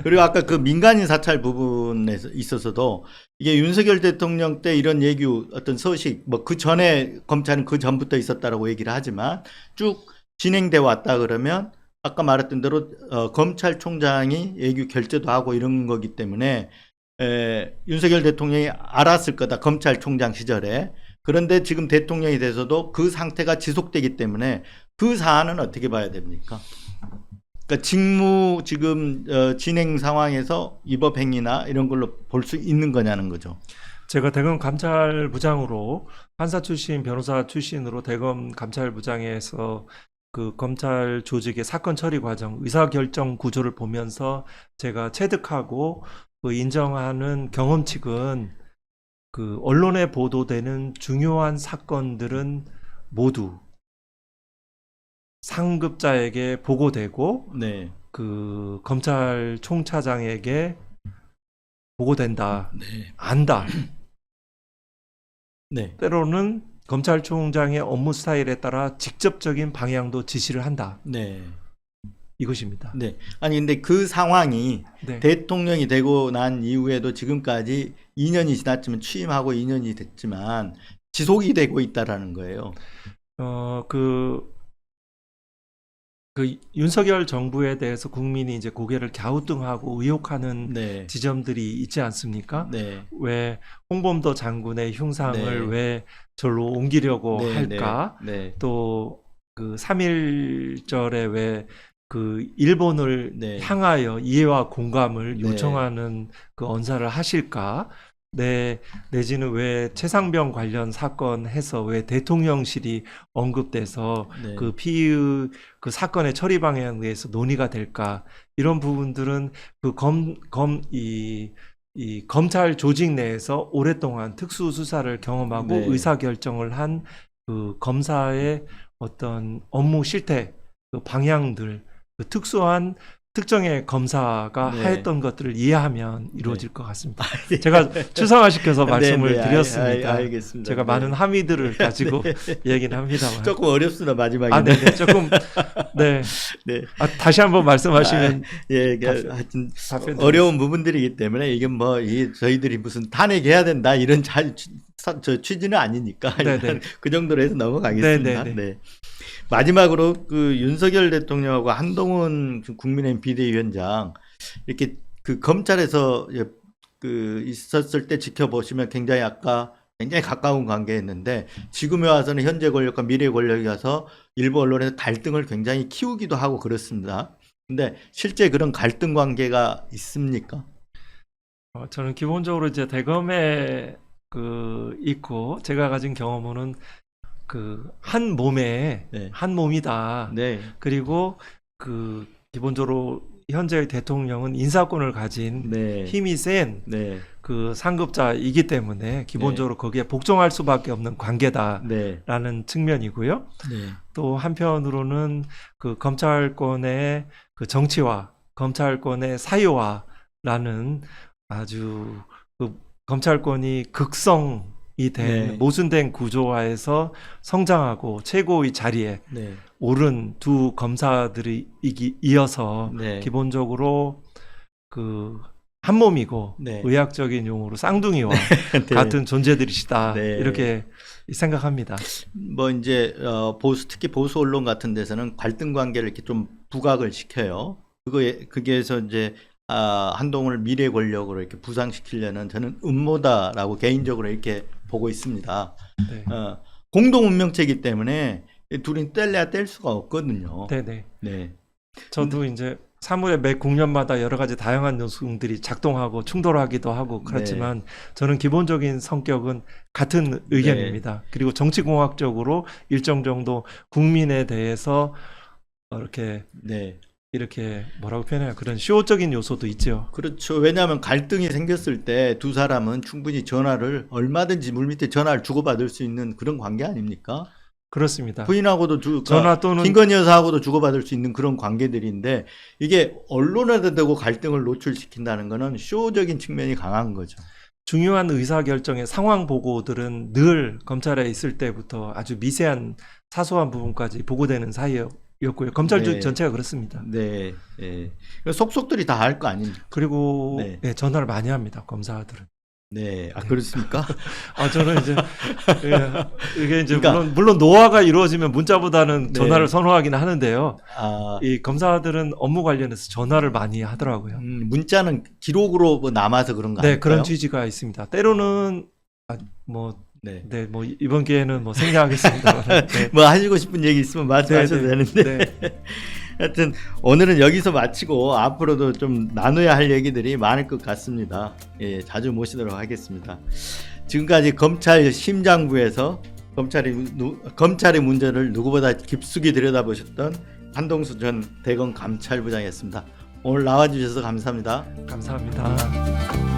그리고 아까 그 민간인 사찰 부분에 있어서도 이게 윤석열 대통령 때 이런 얘기, 어떤 소식, 뭐 그 전에 검찰은 그 전부터 있었다라고 얘기를 하지만 쭉 진행돼 왔다 그러면 아까 말했던 대로 검찰총장이 예규 결재도 하고 이런 거기 때문에 윤석열 대통령이 알았을 거다, 검찰총장 시절에. 그런데 지금 대통령이 돼서도 그 상태가 지속되기 때문에 그 사안은 어떻게 봐야 됩니까? 그러니까 직무 지금 진행 상황에서 위법 행위나 이런 걸로 볼 수 있는 거냐는 거죠. 제가 대검 감찰부장으로 판사 출신, 변호사 출신으로 대검 감찰부장에서 그 검찰 조직의 사건 처리 과정, 의사결정 구조를 보면서 제가 체득하고 그 인정하는 경험칙은, 그 언론에 보도되는 중요한 사건들은 모두 상급자에게 보고되고 네. 그 검찰총차장에게 보고된다. 네. 안다. 네. 때로는 검찰총장의 업무 스타일에 따라 직접적인 방향도 지시를 한다. 네. 이것입니다. 네. 아니 근데 그 상황이 네. 대통령이 되고 난 이후에도 지금까지 2년이 지났지만, 취임하고 2년이 됐지만 지속이 되고 있다라는 거예요. 그 윤석열 정부에 대해서 국민이 이제 고개를 갸우뚱하고 의혹하는 네. 지점들이 있지 않습니까? 네. 왜 홍범도 장군의 흉상을 네. 왜 절로 옮기려고 네. 할까? 네. 또 그 3.1절에 왜 그 일본을 네. 향하여 이해와 공감을 네. 요청하는 그 언사를 하실까? 내지는 왜 최상병 관련 사건 해서 왜 대통령실이 언급돼서 네. 그 피의 그 사건의 처리 방향에 대해서 논의가 될까? 이런 부분들은 이 이 검찰 조직 내에서 오랫동안 특수 수사를 경험하고 네. 의사 결정을 한 그 검사의 어떤 업무 실태, 그 방향들, 그 특수한 특정의 검사가 네. 하였던 것들을 이해하면 이루어질 것 같습니다. 제가 추상화시켜서 말씀을 네, 네, 드렸습니다. 알겠습니다. 제가 네. 많은 함의들을 가지고 얘기는 합니다만. 조금 어렵습니다, 마지막에. 아, 네, 조금 네. 네. 다시 한번 말씀하시면 예, 답변- 하여튼 답변 어려운 부분들이기 때문에 이게 뭐 저희들이 무슨 탄핵해야 된다 이런 저 취지는 아니니까 네네. 일단 그 정도로 해서 넘어가겠습니다. 네네네. 네. 마지막으로 그 윤석열 대통령하고 한동훈 국민의힘 비대위원장 이렇게 그 검찰에서 그 있었을 때 지켜보시면 굉장히 아까 굉장히 가까운 관계였는데 지금에 와서는 현재 권력과 미래 권력이 와서 일부 언론에서 갈등을 굉장히 키우기도 하고 그렇습니다. 근데 실제 그런 갈등 관계가 있습니까? 저는 기본적으로 이제 대검에 그 있고 제가 가진 경험은 그 한 몸에 네. 한 몸이다. 네. 그리고 그 기본적으로 현재의 대통령은 인사권을 가진 네. 힘이 센 네. 그 상급자이기 때문에 기본적으로 거기에 복종할 수밖에 없는 관계다라는 네. 측면이고요. 네. 또 한편으로는 그 검찰권의 그 정치화, 검찰권의 사유화라는 아주 그 검찰권이 극성이 된 네. 모순된 구조화에서 성장하고 최고의 자리에 네. 오른 두 검사들이 이어서 네. 기본적으로 그 한 몸이고 네. 의학적인 용어로 쌍둥이와 네. 같은 존재들이시다 네. 이렇게 생각합니다. 뭐 이제 특히 보수 언론 같은 데서는 갈등 관계를 이렇게 좀 부각을 시켜요. 그게서 이제 한동훈을 미래 권력으로 이렇게 부상시키려는 저는 음모다라고 개인적으로 이렇게 보고 있습니다. 네. 공동 운명체이기 때문에 둘이 뗄래야 뗄 수가 없거든요. 네네. 네. 저도 이제 사물의 매 국면마다 여러 가지 다양한 요소들이 작동하고 충돌하기도 하고 그렇지만 저는 기본적인 성격은 같은 의견입니다. 그리고 정치공학적으로 일정 정도 국민에 대해서 이렇게 뭐라고 표현해요? 그런 쇼적인 요소도 있죠. 그렇죠. 왜냐하면 갈등이 생겼을 때 두 사람은 충분히 얼마든지 물밑에 전화를 주고받을 수 있는 그런 관계 아닙니까? 그렇습니다. 부인하고도 전화 또는 김건희 여사하고도 주고받을 수 있는 그런 관계들인데 이게 언론에다 대고 갈등을 노출시킨다는 거는 쇼적인 측면이 강한 거죠. 중요한 의사결정의 상황 보고들은 늘 검찰에 있을 때부터 아주 미세한 사소한 부분까지 보고되는 사이였고요. 검찰 네. 전체가 그렇습니다. 네. 네. 속속들이 다 할 거 아닙니까? 그리고 네. 네, 전화를 많이 합니다. 검사들은. 네. 그렇습니까? 저는 이제 이게 이제 그러니까- 물론 노화가 이루어지면 문자보다는 네. 전화를 선호하긴 하는데요. 아, 이 검사들은 업무 관련해서 전화를 많이 하더라고요. 문자는 기록으로 뭐 남아서 그런 거 네, 아닐까요? 그런 취지가 있습니다. 때로는 네. 이번 기회는 생략하겠습니다. 네. 뭐 하시고 싶은 얘기 있으면 말씀하셔도 네, 되는데 네. 하여튼 오늘은 여기서 마치고 앞으로도 좀 나눠야 할 얘기들이 많을 것 같습니다. 예, 자주 모시도록 하겠습니다. 지금까지 검찰 심장부에서 검찰의 문제를 누구보다 깊숙이 들여다보셨던 한동수 전 대검 감찰부장이었습니다. 오늘 나와주셔서 감사합니다. 감사합니다.